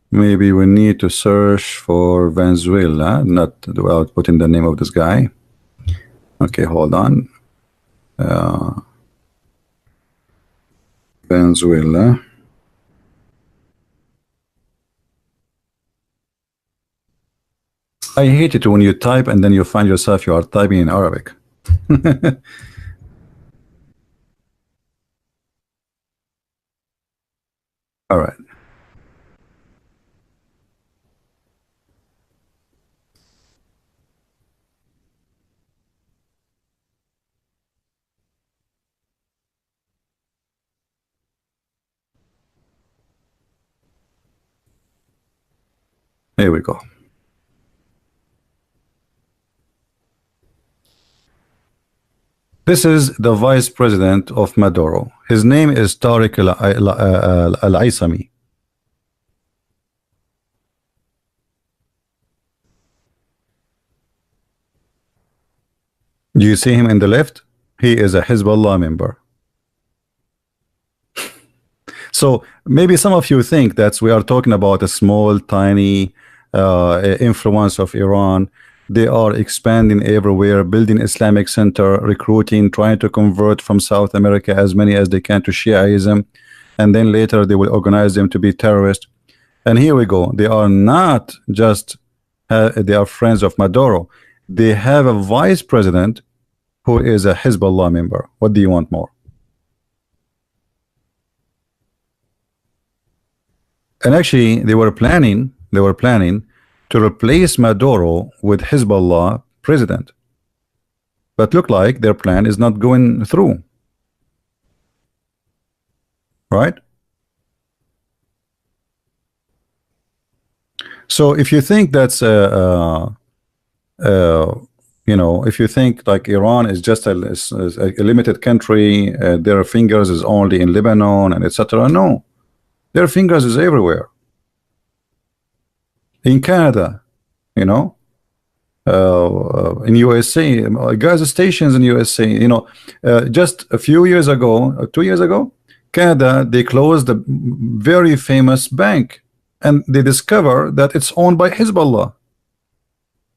Maybe we need to search for Venezuela, not without putting the name of this guy. Okay, hold on. Venezuela. I hate it when you type and then you find yourself you are typing in Arabic. All right. Here we go. This is the vice president of Maduro. His name is Tariq al-Aissami. Do you see him in the left? He is a Hezbollah member. So maybe some of you think that we are talking about a small, tiny influence of Iran. They are expanding everywhere, building Islamic center, recruiting, trying to convert from South America as many as they can to Shiaism, and then later they will organize them to be terrorists. And here we go. They are not just they are friends of Maduro. They have a vice president who is a Hezbollah member. What do you want more? And actually, they were planning to replace Maduro with Hezbollah president. But look like their plan is not going through. Right? So if you think that's you know, if you think like Iran is just a limited country, their fingers is only in Lebanon and etc. No, their fingers is everywhere. In Canada, you know, in USA, gas stations in USA, you know, just a few years ago, 2 years ago, Canada, they closed a very famous bank, and they discover that it's owned by Hezbollah.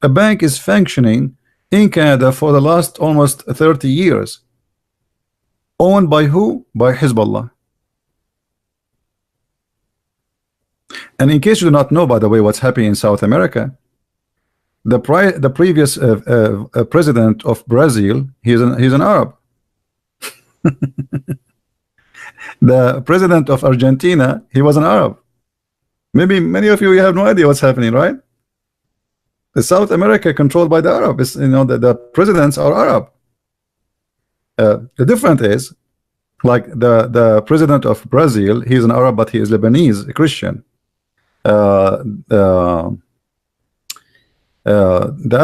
A bank is functioning in Canada for the last almost 30 years. Owned by who? By Hezbollah. And in case you do not know, by the way, what's happening in South America, the previous president of Brazil, he's an Arab. The president of Argentina, he was an Arab. Maybe many of you have no idea what's happening, right? The South America controlled by the Arabs, you know, the presidents are Arab. The difference is, like the president of Brazil, he's an Arab, but he is Lebanese, a Christian. The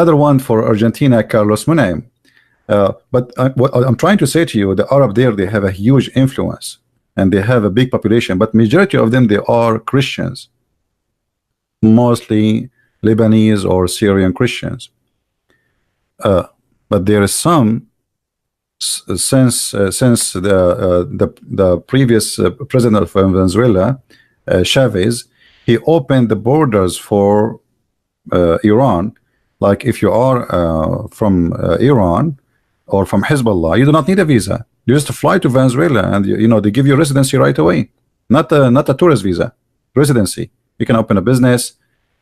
other one for Argentina, Carlos Menem. But what I'm trying to say to you, the Arab there, they have a huge influence and they have a big population, but majority of them, they are Christians, mostly Lebanese or Syrian Christians. But there is some since the previous president of Venezuela, Chavez, he opened the borders for Iran. Like if you are from Iran or from Hezbollah, you do not need a visa. You just fly to Venezuela, and you know, they give you residency right away. Not a tourist visa, residency. You can open a business,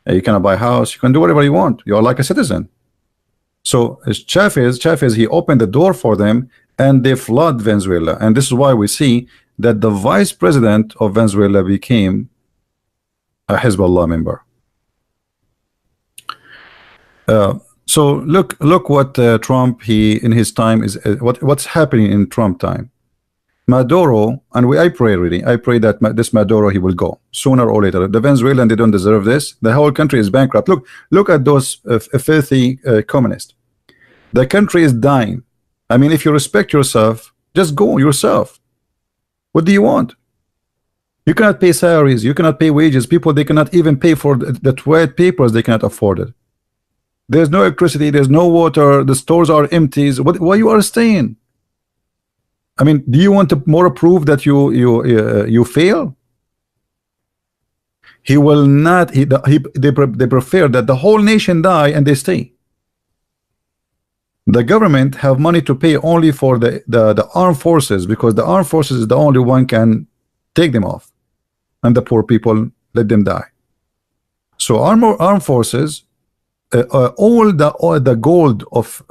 you can buy a house, you can do whatever you want. You are like a citizen. So Chavez, he opened the door for them, and they flood Venezuela. And this is why we see that the vice president of Venezuela became a Hezbollah member. So look what Trump, he in his time is what's happening in Trump time. Maduro, and I pray that this Maduro, he will go sooner or later. The Venezuelan, they don't deserve this. The whole country is bankrupt. Look at those filthy communists. The country is dying. I mean, if you respect yourself, just go yourself. What do you want? You cannot pay salaries, you cannot pay wages. People, they cannot even pay for the toilet papers. They cannot afford it. There's no electricity, there's no water, the stores are empty. Why you are staying? I mean, do you want to more prove that you fail? He will not. They prefer that the whole nation die and they stay. The government have money to pay only for the armed forces, because the armed forces is the only one can take them off, and the poor people, let them die. So armed forces, all the gold of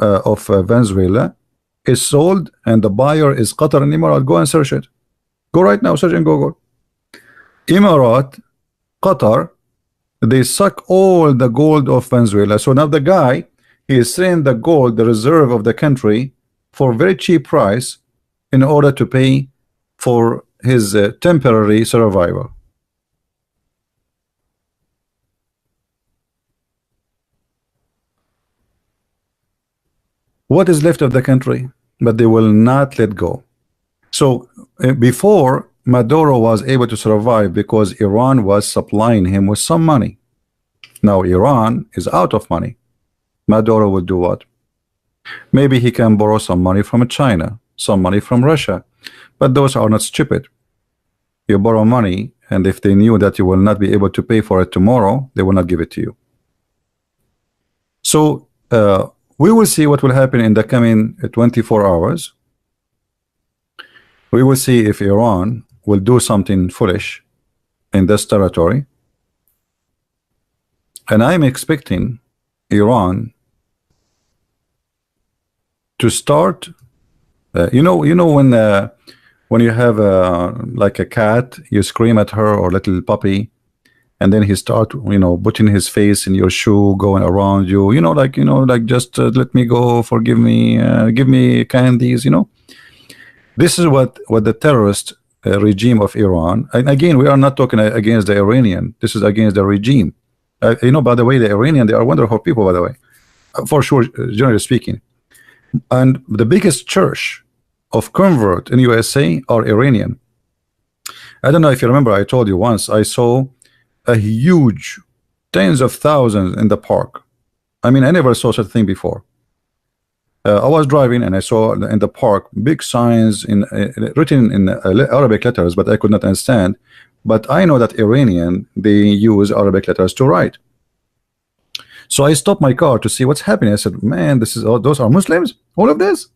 Venezuela is sold, and the buyer is Qatar and Emirates. Go and search it. Go right now, search in Google. Emirates, Qatar, they suck all the gold of Venezuela. So now the guy, he is selling the gold, the reserve of the country, for a very cheap price in order to pay for his temporary survival. What is left of the country? But they will not let go. So before, Maduro was able to survive because Iran was supplying him with some money. Now Iran is out of money. Maduro will do what? Maybe he can borrow some money from China, some money from Russia, but those are not stupid. You borrow money, and if they knew that you will not be able to pay for it tomorrow, they will not give it to you. So we will see what will happen in the coming 24 hours. We will see if Iran will do something foolish in this territory, And I'm expecting Iran to start. When you have like a cat, you scream at her, or little puppy, and then he start putting his face in your shoe, going around you, like just let me go, forgive me, give me candies. This is what the terrorist regime of Iran. And again, we are not talking against the Iranian. This is against the regime. By the way, the Iranian, they are wonderful people, by the way, for sure, generally speaking. And the biggest church of convert in USA are Iranian. I don't know if you remember, I told you once, I saw a huge, tens of thousands in the park. I mean, I never saw such a thing before. I was driving and I saw in the park big signs written in Arabic letters, but I could not understand. But I know that Iranian, they use Arabic letters to write. So I stopped my car to see what's happening. I said, man, those are Muslims, all of this.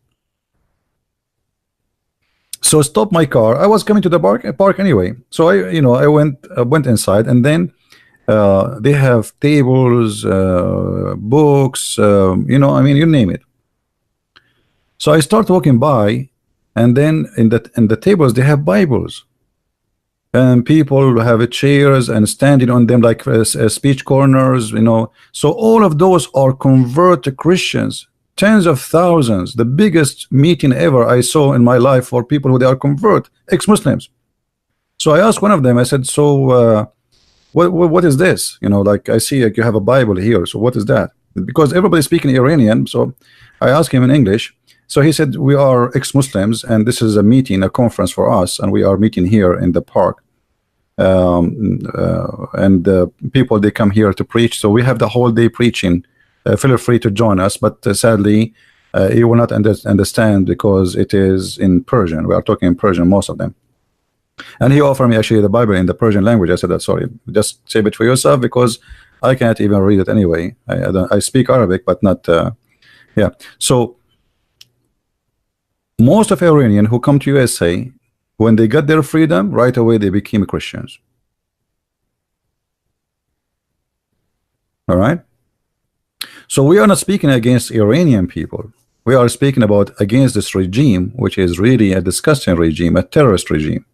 So stop my car. I was coming to the park anyway. So I went inside, and then they have tables, books, I mean, you name it. So I start walking by, and then in the tables they have Bibles, and people have chairs and standing on them like speech corners. So all of those are converted Christians, tens of thousands. The biggest meeting ever I saw in my life for people who they are convert, ex-Muslims. So I asked one of them, I said, so what is this? Like, I see like you have a Bible here, so what is that? Because everybody's speaking Iranian, so I asked him in English. So he said, we are ex-Muslims, and this is a meeting, a conference for us, and we are meeting here in the park. And people, they come here to preach, so we have the whole day preaching. Feel free to join us, but sadly, you will not understand because it is in Persian. We are talking in Persian, most of them. And he offered me actually the Bible in the Persian language. I said, that sorry, just save it for yourself, because I can't even read it anyway. I speak Arabic, but not, yeah. So most of Iranian who come to USA, when they got their freedom, right away they became Christians. All right. So we are not speaking against Iranian people. We are speaking about against this regime, which is really a disgusting regime, a terrorist regime.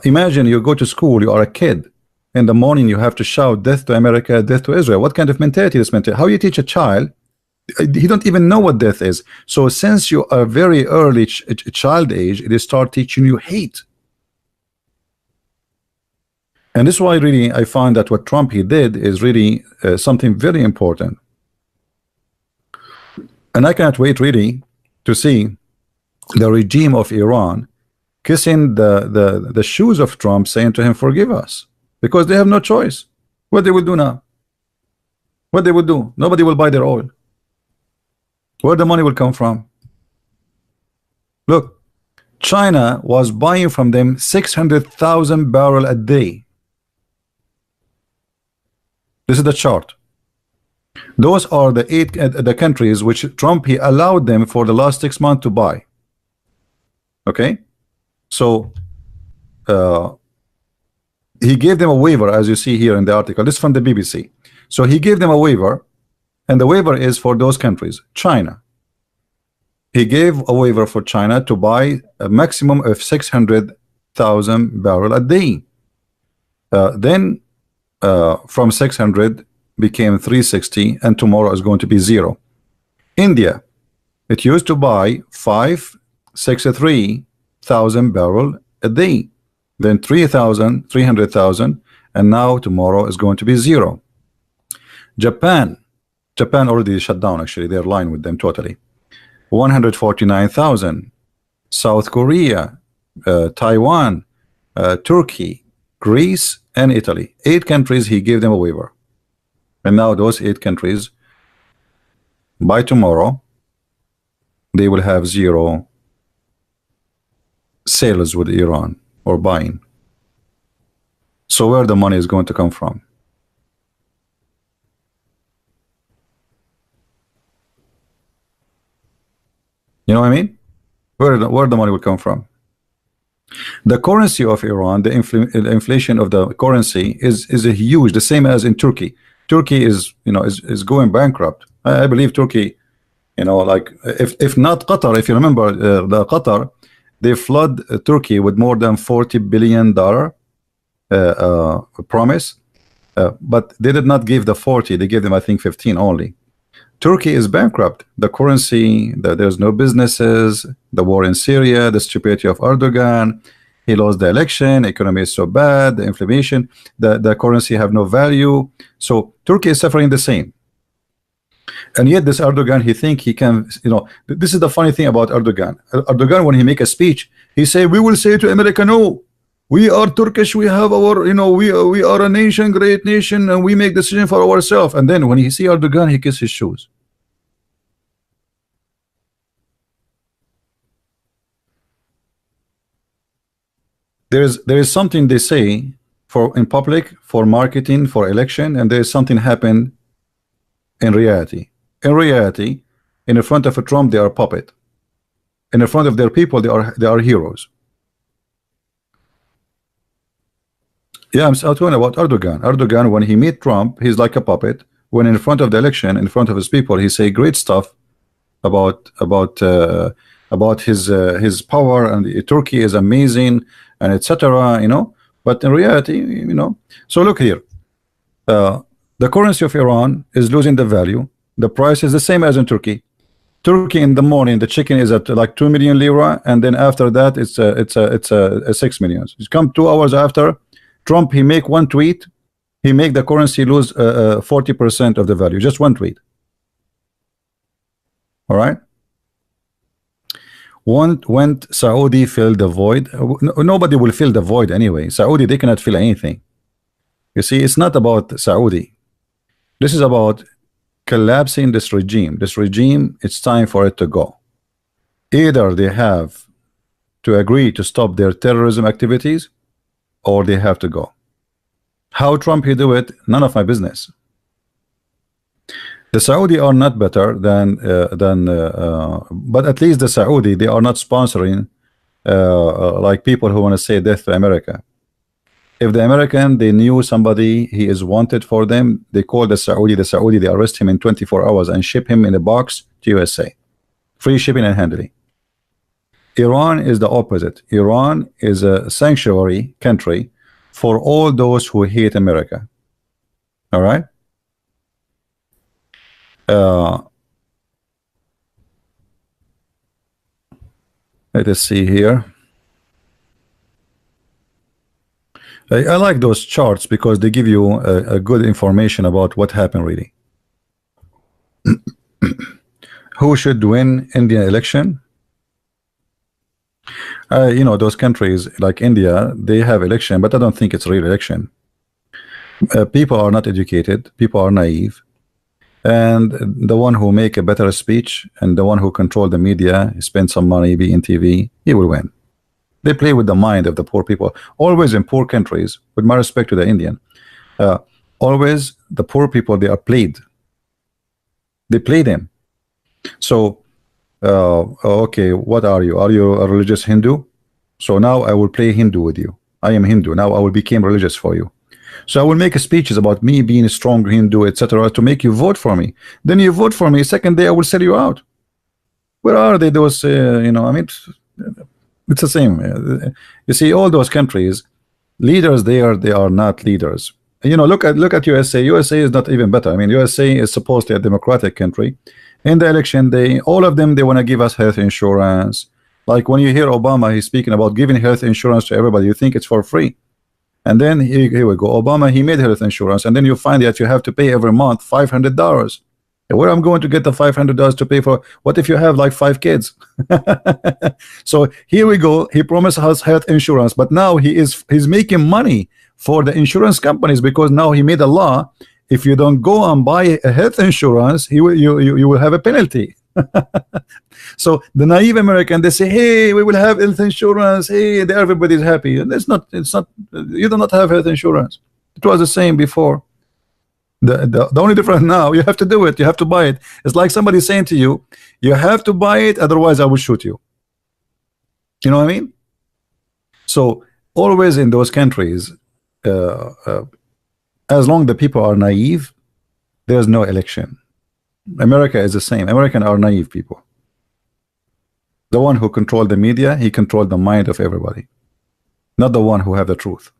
Imagine you go to school, you are a kid. In the morning, you have to shout death to America, death to Israel. What kind of mentality is mentality? How you teach a child? He don't even know what death is. So since you are very early child age, they start teaching you hate. And this is why really I find that what Trump he did is really something very important. And I can't wait really to see the regime of Iran kissing the shoes of Trump, saying to him, forgive us, because they have no choice. What they will do now? What they will do? Nobody will buy their oil. Where the money will come from? Look, China was buying from them 600,000 barrels a day. This is the chart. Those are the the countries which Trump he allowed them for the last 6 months to buy. Okay, so he gave them a waiver, as you see here in the article. This is from the BBC. So he gave them a waiver, and the waiver is for those countries. China, he gave a waiver for China to buy a maximum of 600,000 barrels a day. Then from 600 became 360, and tomorrow is going to be 0. India, it used to buy 563,000 barrels a day, then 300,000, and now tomorrow is going to be 0. Japan already shut down, actually they're lying with them totally. 149,000. South Korea, Taiwan, Turkey, Greece, and Italy. 8 countries he gave them a waiver. And now those 8 countries, by tomorrow, they will have 0 sales with Iran or buying. So where the money is going to come from? You know what I mean? Where the money will come from? The currency of Iran, the inflation of the currency is a huge, the same as in Turkey. Turkey is, is going bankrupt. I believe Turkey, like if not Qatar, if you remember, the Qatar, they flood Turkey with more than $40 billion promise, but they did not give the 40, they gave them I think 15 only. Turkey is bankrupt. The currency, there's no businesses, the war in Syria, the stupidity of Erdogan, he lost the election, economy is so bad, the inflation, the currency have no value. So Turkey is suffering the same. And yet this Erdogan, he think he can, this is the funny thing about Erdogan. Erdogan, when he make a speech, he say, we will say to America, no, we are Turkish, we have our, we are a nation, great nation, and we make decision for ourselves. And then when he see Erdogan, he kisses his shoes. There is something they say for in public, for marketing, for election, and there is something happen in reality. In reality, in the front of a Trump, they are a puppet. In the front of their people, they are heroes. Yeah, I'm talking about Erdogan. Erdogan, when he meet Trump, he's like a puppet. When in front of the election, in front of his people, he say great stuff about his power, and Turkey is amazing, and etc. But in reality, So look here, the currency of Iran is losing the value. The price is the same as in Turkey. Turkey in the morning, the chicken is at like 2 million lira, and then after that, it's a 6 million. It's come 2 hours after. Trump, he make one tweet, he make the currency lose 40% of the value. Just one tweet. All right. When Saudi fill the void, nobody will fill the void anyway. Saudi, they cannot fill anything. You see, it's not about Saudi. This is about collapsing this regime. This regime, it's time for it to go. Either they have to agree to stop their terrorism activities, or they have to go. How Trump he do it, none of my business. The Saudi are not better than but at least the Saudi, they are not sponsoring like people who want to say death to America. If the American, they knew somebody, he is wanted for them, they call the Saudi, they arrest him in 24 hours and ship him in a box to USA. Free shipping and handling. Iran is the opposite. Iran is a sanctuary country for all those who hate America. All right. Let us see here. I like those charts because they give you a good information about what happened really. Who should win Indian election? Those countries like India, they have election, but I don't think it's real election. People are not educated, people are naive, and the one who make a better speech and the one who control the media, spend some money, be in TV, he will win. They play with the mind of the poor people. Always in poor countries, with my respect to the Indian, always the poor people, they are played. They play them. So okay, what are you? Are you a religious Hindu? So now I will play Hindu with you. I am Hindu. Now I will become religious for you. So I will make speeches about me being a strong Hindu, etc., to make you vote for me. Then you vote for me. Second day I will sell you out. Where are they? Those I mean, it's the same. You see, all those countries, leaders there, they are not leaders. Look at USA. USA is not even better. I mean, USA is supposedly a democratic country. In the election day, all of them, they want to give us health insurance. Like when you hear Obama, he's speaking about giving health insurance to everybody, you think it's for free. And then here we go. Obama, he made health insurance, and then you find that you have to pay every month $500. Where I'm going to get the $500 to pay for? What if you have like 5 kids? So here we go. He promised us health insurance, but now he's making money for the insurance companies, because now he made a law. If you don't go and buy a health insurance, you will have a penalty. So the naive American, they say, hey, we will have health insurance. Hey, everybody's happy. And it's not. You do not have health insurance. It was the same before. The only difference now, you have to do it. You have to buy it. It's like somebody saying to you, you have to buy it, otherwise I will shoot you. You know what I mean? So always in those countries, uh, uh, as long the people are naive, there's no election. America is the same. American are naive people. The one who controlled the media, he controlled the mind of everybody, not the one who have the truth.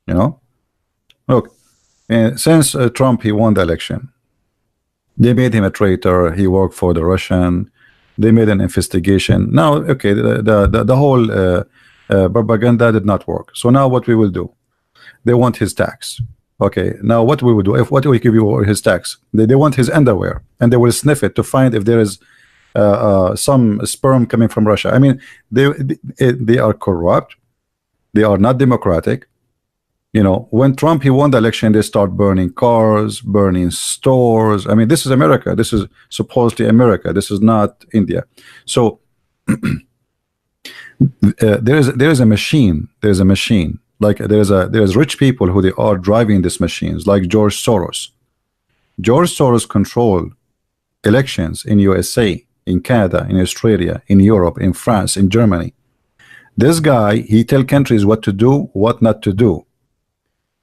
You know, look, since Trump he won the election, they made him a traitor. He worked for the Russian. They made an investigation. Now, okay, the whole propaganda did not work. So now what we will do? They want his tax. Okay, now what we will do? If what we give you his tax, they want his underwear, and they will sniff it to find if there is some sperm coming from Russia. I mean, they are corrupt. They are not democratic. You know, when Trump he won the election, they start burning cars, burning stores. I mean, this is America. This is supposedly America. This is not India. So there is a machine. There is a machine. Like there's rich people who they are driving these machines, like George Soros. George Soros controlled elections in USA, in Canada, in Australia, in Europe, in France, in Germany. This guy, he tell countries what to do, what not to do.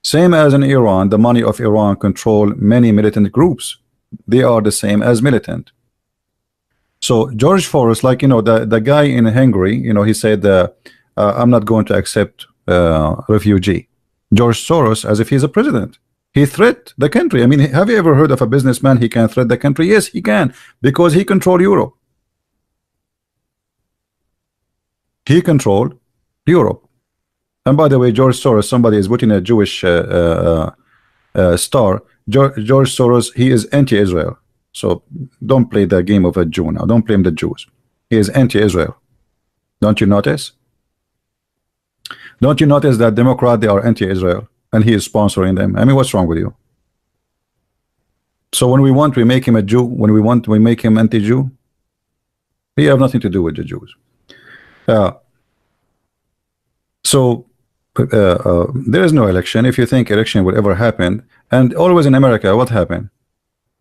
Same as in Iran, the money of Iran control many militant groups. They are the same as militant. So George Soros, like, you know, the guy in Hungary, you know, he said, I'm not going to accept refugee. George Soros, as if he's a president, he threat the country. I mean, have you ever heard of a businessman he can threat the country? Yes, he can, because he control Europe. He controlled Europe. And by the way, George Soros, somebody is putting a Jewish star. George Soros, he is anti-Israel. So don't play the game of a Jew now. Don't blame the Jews. He is anti-Israel. Don't you notice? Don't you notice that Democrats, they are anti-Israel, and he is sponsoring them? I mean, what's wrong with you? So when we want, we make him a Jew. When we want, we make him anti-Jew. He have nothing to do with the Jews. There is no election. If you think election will ever happen, and always in America, what happened?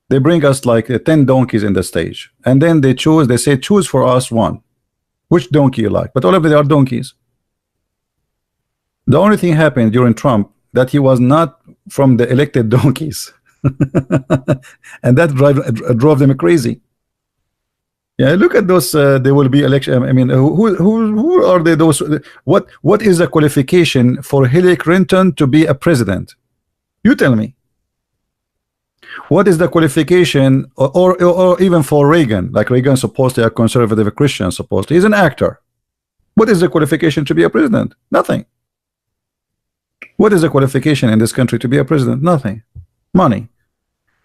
They bring us like 10 donkeys in the stage, and then they choose. They say, choose for us one. Which donkey you like? But all of them are donkeys. The only thing happened during Trump that he was not from the elected donkeys, and that drove them crazy. Yeah, look at those. There will be election. I mean, who are they? Those. What is the qualification for Hillary Clinton to be a president? You tell me. What is the qualification, or even for Reagan? Like Reagan, supposedly a conservative Christian, supposedly he's an actor. What is the qualification to be a president? Nothing. What is the qualification in this country to be a president? Nothing. Money.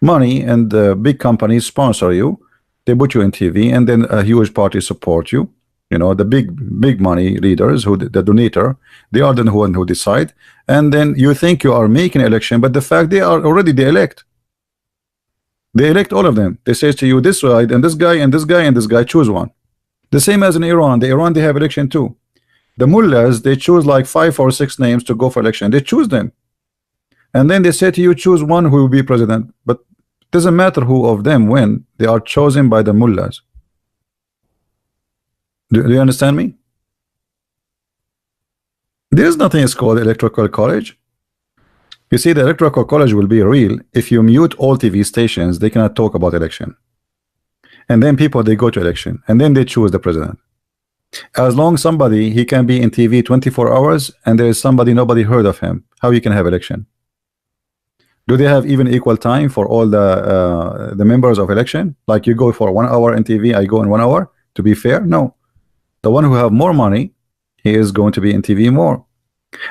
Money, and big companies sponsor you. They put you in TV, and then a huge party support you. You know, the big money leaders, who the donator, they are the one who decide. And then you think you are making an election, but the fact they are already the elect. They elect all of them. They say to you, this side, and this guy, and this guy, and this guy, choose one. The same as in Iran. They have election too. The mullahs, they choose like 5 or 6 names to go for election. They choose them. And then they say to you, choose one who will be president. But it doesn't matter who of them win. They are chosen by the mullahs. Do you understand me? There is nothing is called electoral college. You see, the electoral college will be real if you mute all TV stations. They cannot talk about election. And then people, they go to election, and then they choose the president. As long somebody, he can be in TV 24 hours, and there is somebody nobody heard of him, how you can have election? Do they have even equal time for all the members of election? Like you go for 1 hour in TV, I go in 1 hour, to be fair? No. The one who have more money, he is going to be in TV more.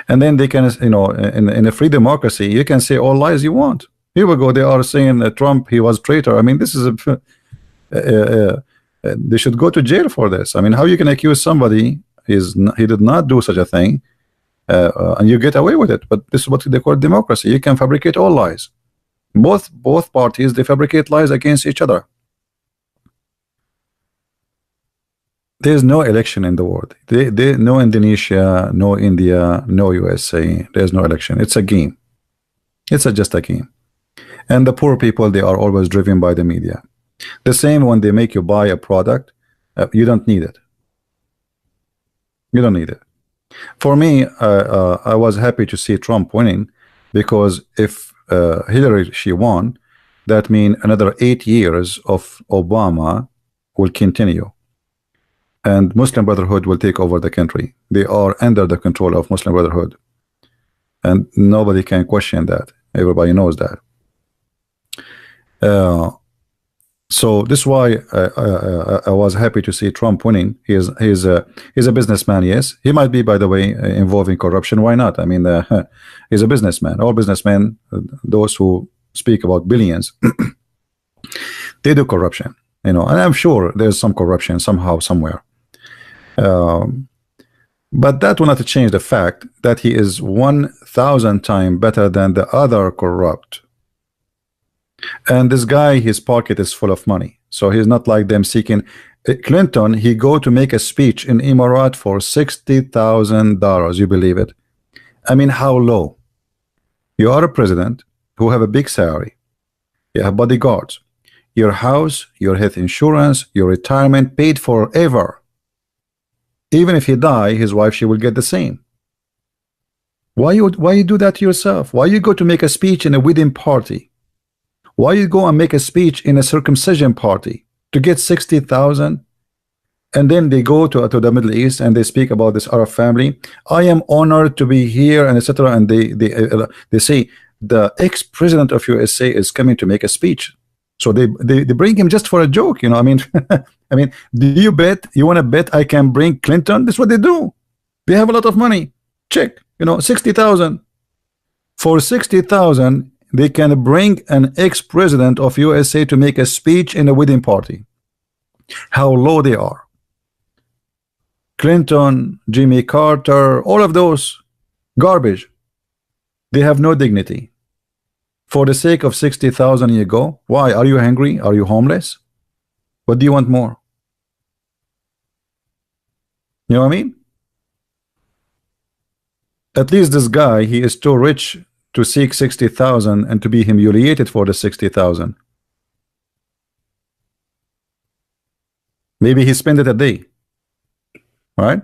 And then they can, you know, in a free democracy, you can say all lies you want. Here we go, they are saying that Trump, he was traitor. I mean, this is a they should go to jail for this. I mean, how you can accuse somebody he did not do such a thing, and you get away with it? But this is what they call democracy. You can fabricate all lies. Both parties, they fabricate lies against each other. There's no election in the world. No Indonesia, no India, no USA. There's no election. It's a game. It's just a game. And the poor people, they are always driven by the media. The same when they make you buy a product, you don't need it. You don't need it. For me, I was happy to see Trump winning, because if Hillary she won, that means another 8 years of Obama will continue, and Muslim Brotherhood will take over the country. They are under the control of Muslim Brotherhood, and nobody can question that. Everybody knows that. So this is why I was happy to see Trump winning. He's a businessman. Yes, he might be, by the way, involving corruption. Why not? I mean, he's a businessman. All businessmen, those who speak about billions, they do corruption. You know, and I'm sure there's some corruption somehow, somewhere. But that will not change the fact that he is 1,000 times better than the other corrupt. And this guy, his pocket is full of money, so he's not like them seeking. Clinton, he go to make a speech in Emirat for $60,000. You believe it? I mean, how low? You are a president who have a big salary. You have bodyguards. Your house, your health insurance, your retirement paid forever. Even if he die, his wife, she will get the same. Why you do that to yourself? Why you go to make a speech in a wedding party? Why you go and make a speech in a circumcision party to get 60,000? And then they go to the Middle East and they speak about this Arab family. I am honored to be here, and etc. And they say the ex-president of USA is coming to make a speech. So they bring him just for a joke, you know. I mean, I mean, do you bet? You want to bet I can bring Clinton? That's what they do. They have a lot of money. Check, you know, 60,000. For 60,000. They can bring an ex-president of USA to make a speech in a wedding party. How low they are. Clinton, Jimmy Carter, all of those garbage. They have no dignity. For the sake of 60,000 you go. Why? Are you hungry? Are you homeless? What do you want more? You know what I mean? At least this guy, he is too rich to seek 60,000 and to be humiliated for the 60,000. Maybe he spent it a day, right?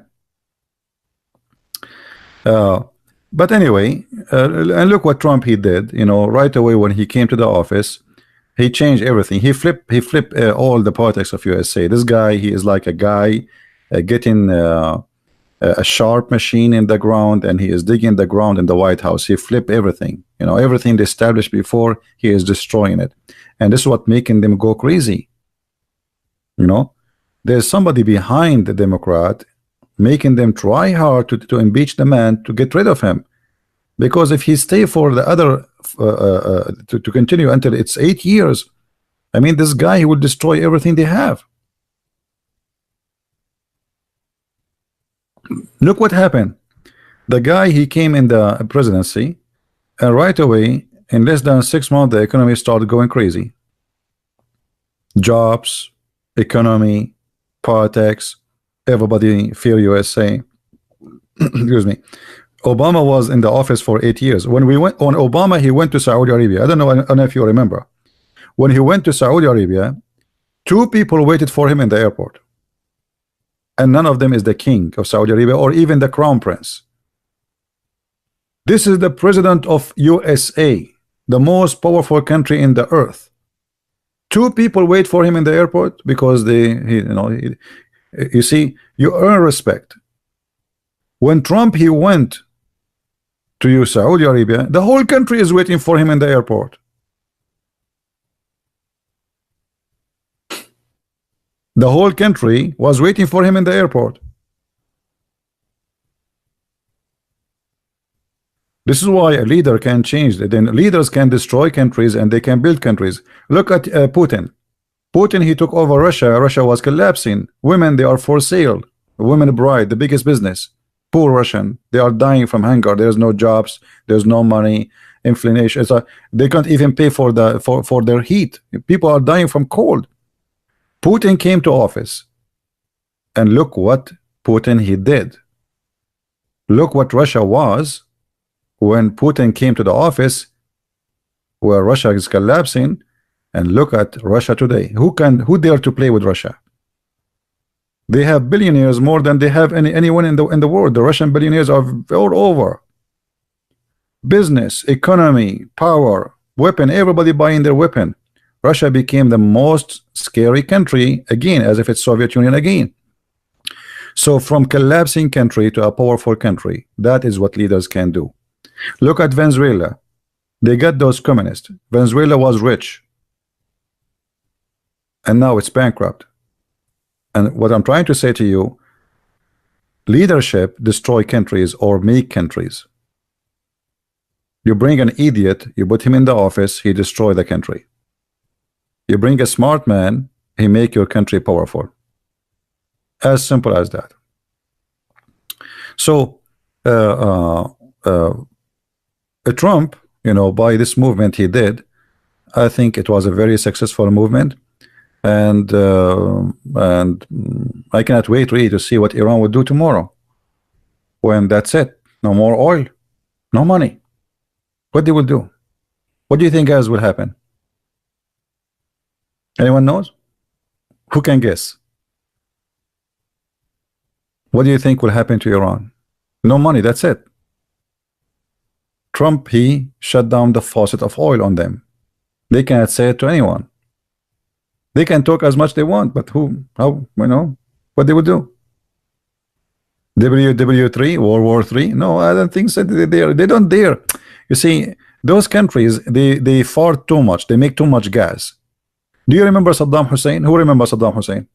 But anyway, and look what Trump he did. You know, right away when he came to the office, he changed everything. He flipped all the politics of USA. This guy, he is like a guy getting a sharp machine in the ground, and he is digging the ground in the White House. He flipped everything, you know, everything they established before, he is destroying it. And this is what making them go crazy. You know, there's somebody behind the Democrat making them try hard to impeach the man, to get rid of him, because if he stay for the other to continue until it's 8 years, I mean, this guy, he will destroy everything they have. Look what happened. The guy, he came in the presidency, and right away, in less than 6 months, the economy started going crazy. Jobs, economy, politics, everybody fear USA. Excuse me. Obama was in the office for 8 years. When Obama, he went to Saudi Arabia. I don't know if you remember. When he went to Saudi Arabia, 2 people waited for him in the airport. And none of them is the king of Saudi Arabia or even the crown prince. This is the president of USA, the most powerful country in the earth. 2 people wait for him in the airport because you see, you earn respect. When Trump, he went to Saudi Arabia, the whole country is waiting for him in the airport. The whole country was waiting for him in the airport. This is why a leader can change. Then leaders can destroy countries and they can build countries. Look at Putin. Putin, he took over Russia. Russia was collapsing. Women, they are for sale. Women bride, the biggest business. Poor Russian, they are dying from hunger. There's no jobs. There's no money. Inflation. They can't even pay for their heat. People are dying from cold. Putin came to office, and look what Putin he did. Look what Russia was when Putin came to the office, where Russia is collapsing, and look at Russia today. Who dare to play with Russia? They have billionaires more than they have anyone in the world. The Russian billionaires are all over. Business, economy, power, weapon, everybody buying their weapon. Russia became the most scary country again, as if it's Soviet Union again. So from collapsing country to a powerful country, that is what leaders can do. Look at Venezuela. They got those communists. Venezuela was rich, and now it's bankrupt. And what I'm trying to say to you, leadership destroy countries or make countries. You bring an idiot, you put him in the office, he destroy the country. You bring a smart man, he make your country powerful. As simple as that. So Trump, you know, by this movement he did, I think it was a very successful movement, and I cannot wait really to see what Iran would do tomorrow, when that's it, no more oil, no money. What they will do? What do you think, guys, will happen? Anyone knows? Who can guess? What do you think will happen to Iran? No money, that's it. Trump, he shut down the faucet of oil on them. They cannot say it to anyone. They can talk as much they want, but who, how, you know, what they will do? WW3, World War III? No, I don't think so. They don't dare. You see, those countries, they fart too much. They make too much gas. Do you remember Saddam Hussein? Who remembers Saddam Hussein?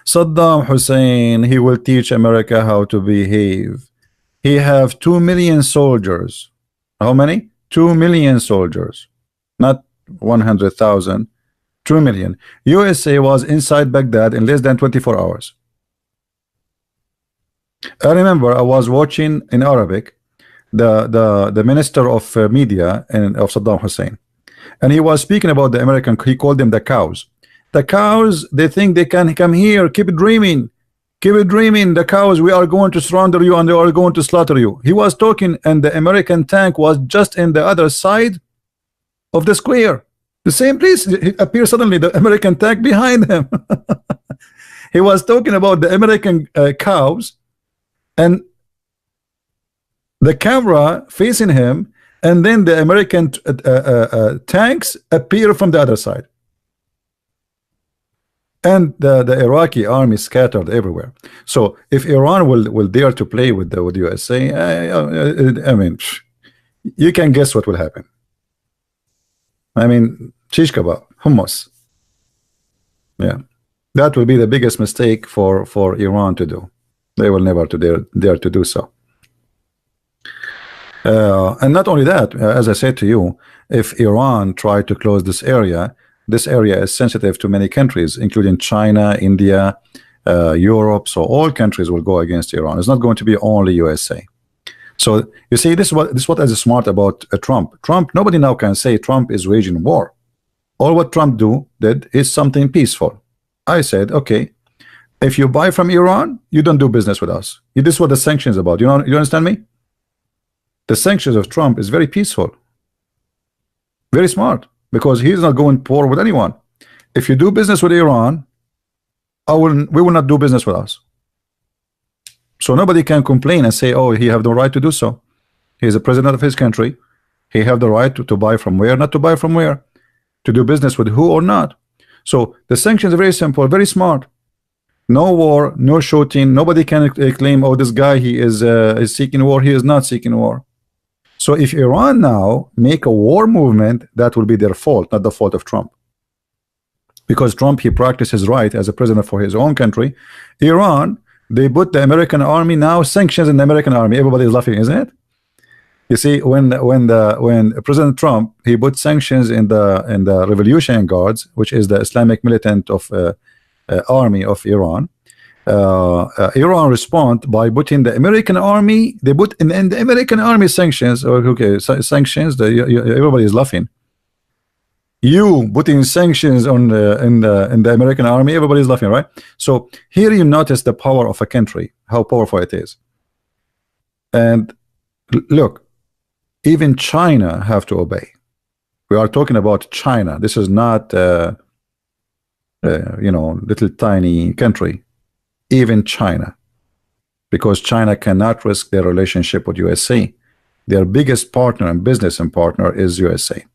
Saddam Hussein, he will teach America how to behave. He have 2 million soldiers. How many? 2 million soldiers. Not 100,000. 2 million. USA was inside Baghdad in less than 24 hours. I remember I was watching in Arabic the minister of media of Saddam Hussein, and he was speaking about the American. He called them the cows. The cows, they think they can come here. Keep dreaming. Keep dreaming. The cows, we are going to surrender you and they are going to slaughter you. He was talking, and the American tank was just in the other side of the square. The same place. It appeared suddenly the American tank behind him. He was talking about the American cows, and the camera facing him, and then the American tanks appear from the other side, and the Iraqi army scattered everywhere. So if Iran will dare to play with the USA, I mean, you can guess what will happen. I mean, shish kebab, hummus. Yeah, that will be the biggest mistake for Iran to do. They will never dare to do so. And not only that, as I said to you, if Iran tried to close this area is sensitive to many countries, including China, India, Europe. So all countries will go against Iran. It's not going to be only USA. So you see, this is what is smart about Trump. Nobody now can say Trump is waging war. All what Trump did is something peaceful. I said, okay, if you buy from Iran, you don't do business with us. This is what the sanctions about. You understand me? The sanctions of Trump is very peaceful, very smart, because he's not going to war with anyone. If you do business with Iran, we will not do business with us. So nobody can complain and say, oh, he have the right to do so. He is the president of his country. He have the right to buy from where, not to buy from where, to do business with who or not. So the sanctions are very simple, very smart. No war, no shooting. Nobody can claim, oh, this guy, he is seeking war. He is not seeking war. So if Iran now make a war movement, that will be their fault, not the fault of Trump. Because Trump, he practiced his right as a president for his own country. Iran, they put the American army now, sanctions in the American army. Everybody is laughing, isn't it? You see, when President Trump, he put sanctions in the Revolution Guards, which is the Islamic militant of army of Iran. Iran respond by putting the American army. They put in the American army sanctions. Okay, sanctions. Everybody is laughing. You putting sanctions on in the American army. Everybody is laughing, right? So here you notice the power of a country, how powerful it is. And look, even China have to obey. We are talking about China. This is not you know, little tiny country. even China, because China cannot risk their relationship with USA. Their biggest partner and business and partner is USA.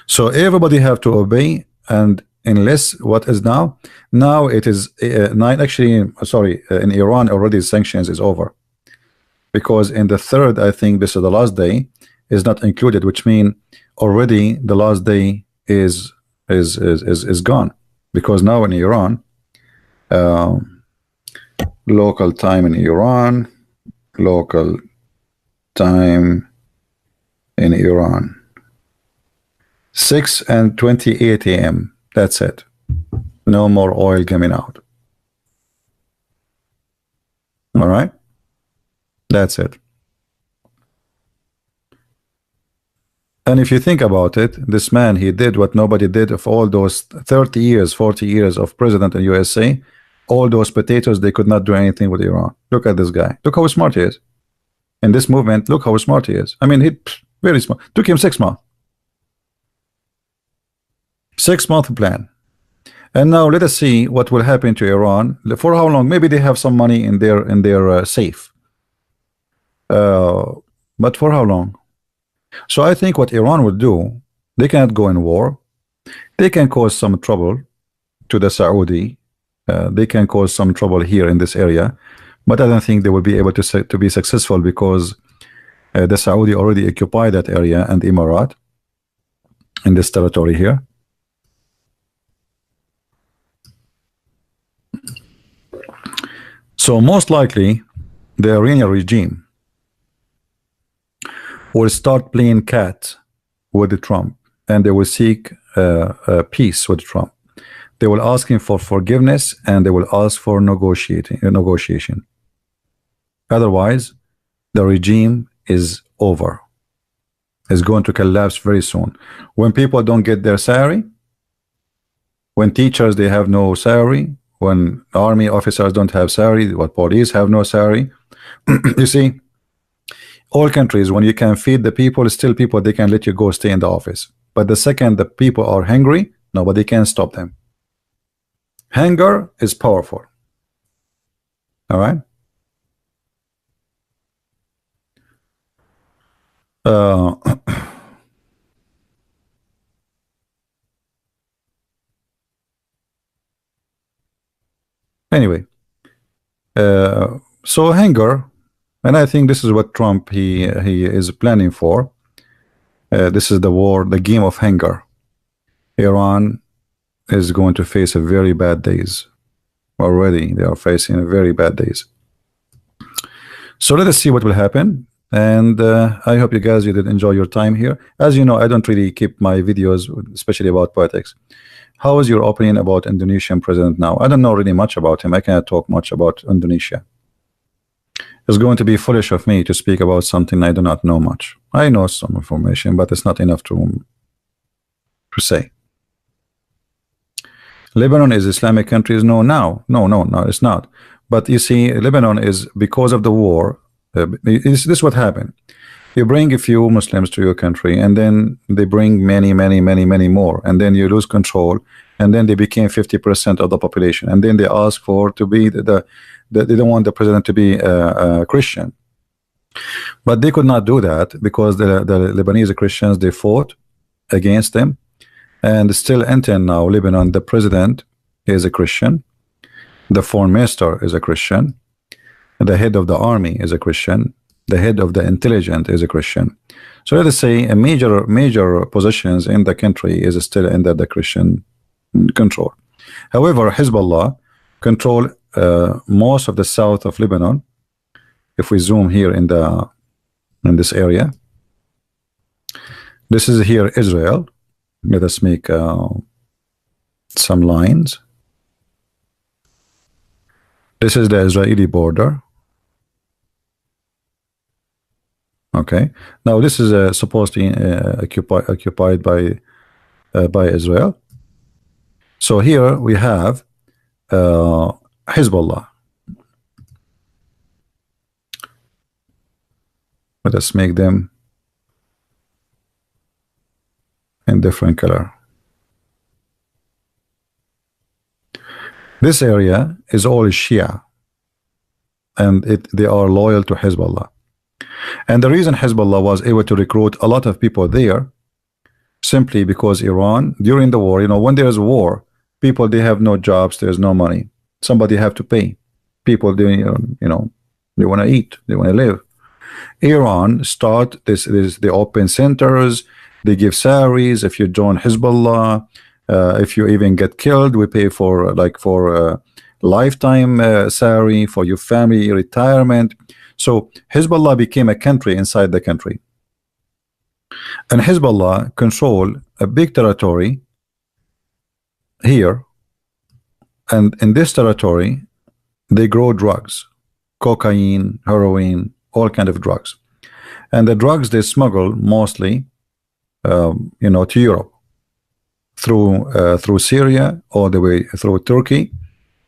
So everybody have to obey, and unless what is now it is nine, actually sorry, in Iran already sanctions is over, because in the third, I think this is the last day, is not included, which mean already the last day is gone, because now in Iran, local time in Iran, local time in Iran, 6:28 a.m. That's it. No more oil coming out. All right, that's it. And if you think about it, this man, he did what nobody did of all those 30 years, 40 years of president in USA. All those potatoes, they could not do anything with Iran. Look at this guy. Look how smart he is. In this movement, look how smart he is. I mean, he very smart. Took him 6 months. 6-month plan. And now let us see what will happen to Iran. For how long? Maybe they have some money in their safe. But for how long? So I think what Iran will do, they cannot go in war. They can cause some trouble to the Saudi. They can cause some trouble here in this area, but I don't think they will be able to be successful, because the Saudi already occupy that area, and Emirat in this territory here. So most likely the Iranian regime will start playing cat with Trump, and they will seek peace with Trump. They will ask him for forgiveness, and they will ask for negotiation. Otherwise, the regime is over. It's going to collapse very soon. When people don't get their salary, when teachers, they have no salary, when army officers don't have salary, what police have no salary. You see, all countries, when you can feed the people, still people, they can let you go stay in the office. But the second the people are hungry, nobody can stop them. Hunger is powerful. All right. Anyway, so hunger, and I think this is what Trump he is planning for. This is the war, the game of hunger. Iran is going to face a very bad days. Already they are facing very bad days. So let us see what will happen. And I hope you guys, you did enjoy your time here. As you know, I don't really keep my videos, especially about politics. How is your opinion about Indonesian president now? I don't know really much about him. I cannot talk much about Indonesia. It's going to be foolish of me to speak about something I do not know much. I know some information, but it's not enough to say. Lebanon is Islamic countries? No, no, it's not. But you see, Lebanon is, because of the war, this is what happened. You bring a few Muslims to your country, and then they bring many more, and then you lose control, and then they became 50% of the population, and then they ask for to be they don't want the president to be a Christian. But they could not do that, because the Lebanese Christians, they fought against them, and still until now, Lebanon, the president is a Christian, the foreign minister is a Christian, the head of the army is a Christian, the head of the intelligence is a Christian. So let us say a major positions in the country is still under the Christian control. However, Hezbollah control most of the south of Lebanon. If we zoom here in this area, this is here Israel. Let us make some lines. This is the Israeli border. Okay, now this is supposed to be occupied by Israel. So here we have Hezbollah. Let us make them in different color. This area is all Shia, and they are loyal to Hezbollah. And the reason Hezbollah was able to recruit a lot of people there, simply because Iran, during the war, when there's war, people, they have no jobs, there's no money. Somebody have to pay. People, they want to eat, they want to live. Iran start they open centers, they give salaries. If you join Hezbollah, if you even get killed, we pay for lifetime salary for your family, retirement. So Hezbollah became a country inside the country, and Hezbollah control a big territory here, and in this territory they grow drugs, cocaine, heroin, all kind of drugs, and the drugs they smuggle mostly to Europe through Syria all the way through Turkey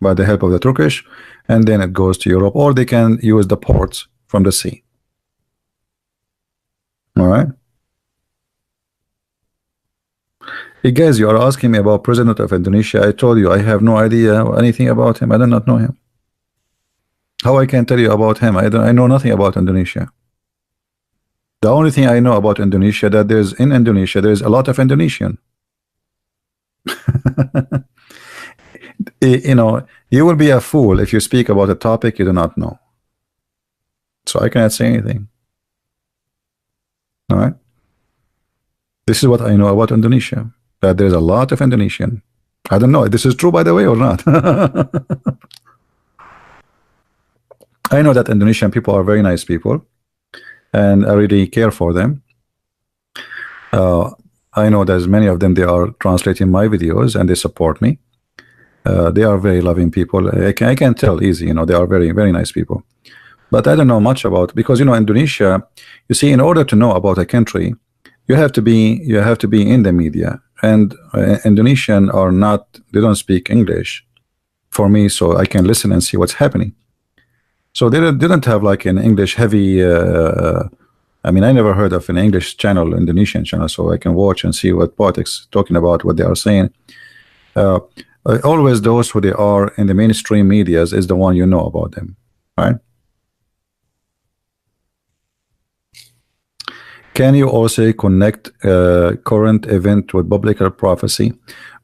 by the help of the Turkish, and then it goes to Europe, or they can use the ports from the sea. All right. Hey guys, you are asking me about President of Indonesia. I told you I have no idea anything about him. I do not know him. How I can tell you about him? I know nothing about Indonesia. The only thing I know about Indonesia, that in Indonesia there's a lot of Indonesian. You will be a fool if you speak about a topic you do not know. So I cannot say anything. All right. This is what I know about Indonesia, that there's a lot of Indonesian. I don't know if this is true, by the way, or not. I know that Indonesian people are very nice people, and I really care for them. I know there's many of them, they are translating my videos and they support me. They are very loving people. I can tell easy, they are very, very nice people. But I don't know much about, because Indonesia, you see, in order to know about a country, you have to be in the media, and Indonesian are not, they don't speak English for me, so I can listen and see what's happening. So they didn't have like an English heavy I mean, I never heard of an English channel, Indonesian channel, so I can watch and see what politics talking about, what they are saying. Always those who they are in the mainstream medias is the one you know about them, right? Can you also connect current event with biblical prophecy?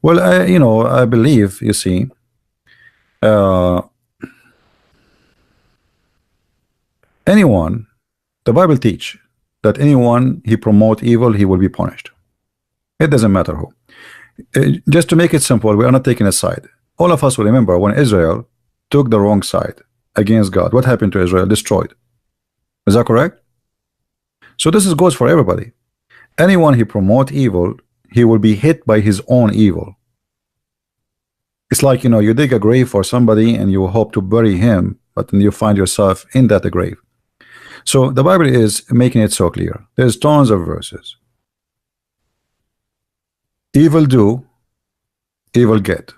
Well, I believe, you see, anyone, the Bible teach that anyone he promote evil, he will be punished. It doesn't matter who. Just to make it simple, we are not taking a side. All of us will remember when Israel took the wrong side against God. What happened to Israel? Destroyed. Is that correct? So this goes for everybody. Anyone he promote evil, he will be hit by his own evil. It's like, you dig a grave for somebody and you hope to bury him, but then you find yourself in that grave. So the Bible is making it so clear. There's tons of verses. Evil do, evil get.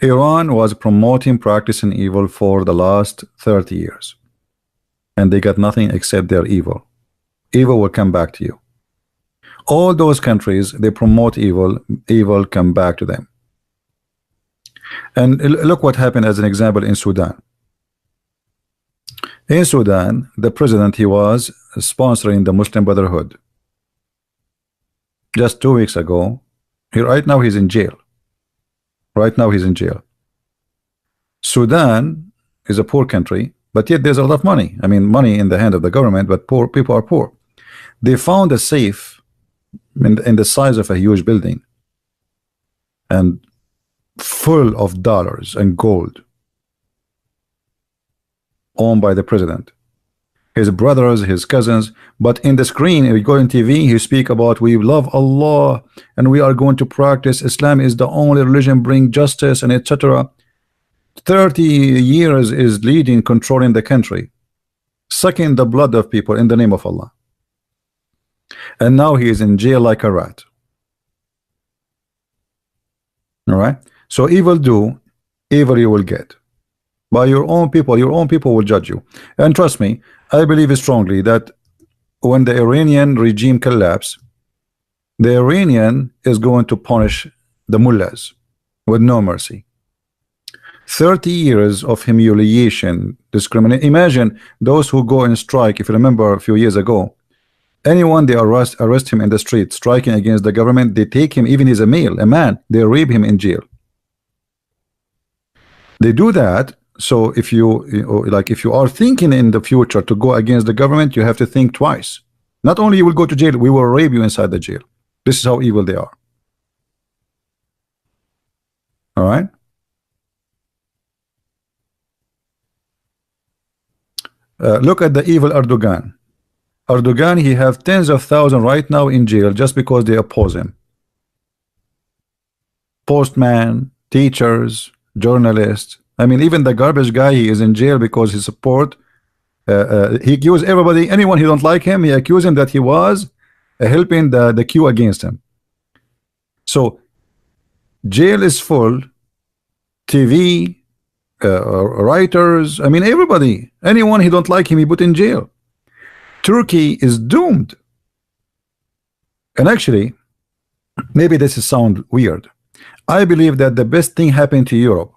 Iran was promoting practicing evil for the last 30 years, and they got nothing except their evil. Evil will come back to you. All those countries, they promote evil, evil come back to them. And look what happened as an example in Sudan. In Sudan, the president, he was sponsoring the Muslim Brotherhood. Just 2 weeks ago, right now he's in jail. Right now he's in jail. Sudan is a poor country, but yet there's a lot of money. I mean, money in the hand of the government, but poor people are poor. They found a safe in the size of a huge building and full of dollars and gold, owned by the president, his brothers, his cousins. But in the screen, if you go on TV, he speak about we love Allah and we are going to practice Islam is the only religion bring justice and etc. 30 years is leading, controlling the country, sucking the blood of people in the name of Allah, and now he is in jail like a rat. All right, so evil do, evil you will get. By your own people will judge you. And trust me, I believe strongly that when the Iranian regime collapse, the Iranian is going to punish the mullahs with no mercy. 30 years of humiliation, discrimination. Imagine those who go and strike. If you remember a few years ago, anyone they arrest him in the street, striking against the government, they take him, even he's a male, a man, they rape him in jail. They do that. So if if you are thinking in the future to go against the government, you have to think twice. Not only you will go to jail, we will rape you inside the jail. This is how evil they are. All right. Look at the evil Erdogan. Erdogan, he have tens of thousands right now in jail just because they oppose him. Postman, teachers, journalists. I mean, even the garbage guy, he is in jail because he support. He accused everybody, anyone who don't like him, he accused him that he was helping the coup against him. So jail is full. TV, writers, I mean everybody, anyone who don't like him, he put in jail. Turkey is doomed. And actually, maybe this is sound weird. I believe that the best thing happened to Europe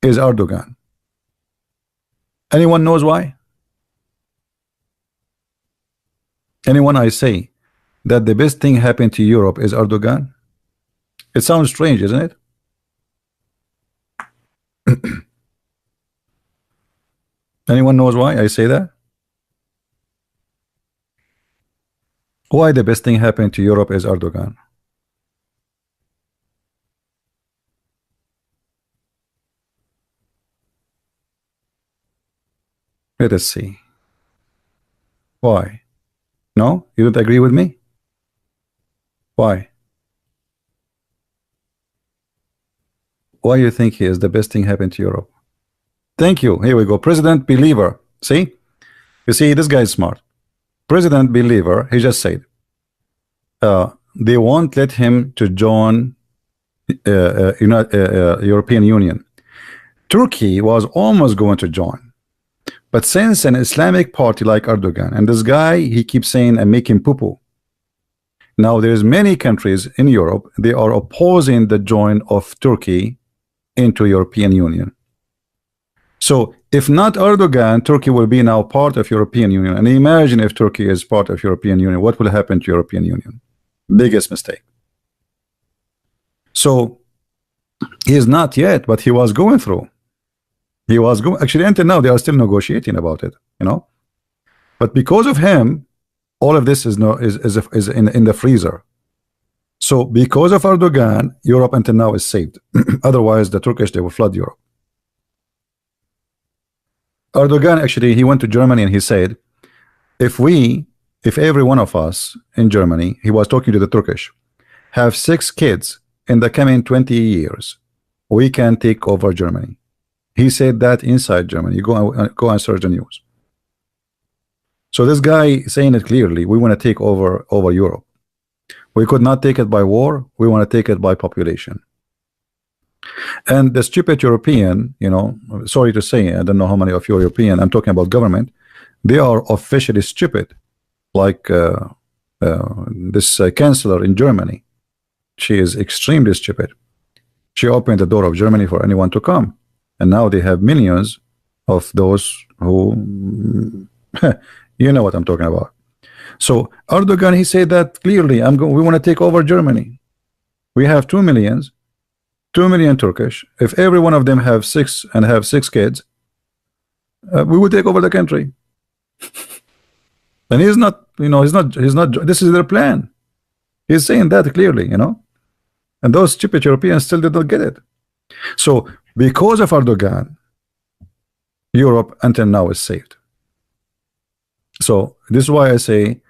is Erdogan. Anyone knows why? Anyone I say that the best thing happened to Europe is Erdogan? It sounds strange, isn't it? Anyone knows why I say that? Why the best thing happened to Europe is Erdogan? Let us see. Why? No? You don't agree with me? Why? Why you think he is the best thing happened to Europe? Thank you. Here we go. President Believer. See? You see, this guy is smart. President Believer, he just said, they won't let him to join European Union. Turkey was almost going to join. But since an Islamic party like Erdogan, and this guy, he keeps saying, and making poo-poo. Now, there's many countries in Europe, they are opposing the join of Turkey into European Union. So if not Erdogan, Turkey will be now part of European Union. And imagine if Turkey is part of European Union, what will happen to European Union? Biggest mistake. So he is not yet, but he was going through. He was going, actually until now they are still negotiating about it, you know. But because of him, all of this is in the freezer. So because of Erdogan, Europe until now is saved. Otherwise, the Turkish, they will flood Europe. Erdogan, actually, he went to Germany and he said, if every one of us in Germany, he was talking to the Turkish, have 6 kids in the coming 20 years, we can take over Germany. He said that inside Germany. You go and search the news. So this guy saying it clearly, we want to take over Europe. We could not take it by war. We want to take it by population. And the stupid European, you know, sorry to say, I don't know how many of you are European, I'm talking about government, they are officially stupid. Like this chancellor in Germany, she is extremely stupid. She opened the door of Germany for anyone to come. And now they have millions of those who, you know what I'm talking about. So Erdogan, he said that clearly, we want to take over Germany. We have 2 million Turkish. If every one of them have 6 kids, we will take over the country. And he's not, you know, he's not, this is their plan. He's saying that clearly, you know. And those stupid Europeans still did not get it. So because of Erdogan, Europe until now is saved. So this is why I say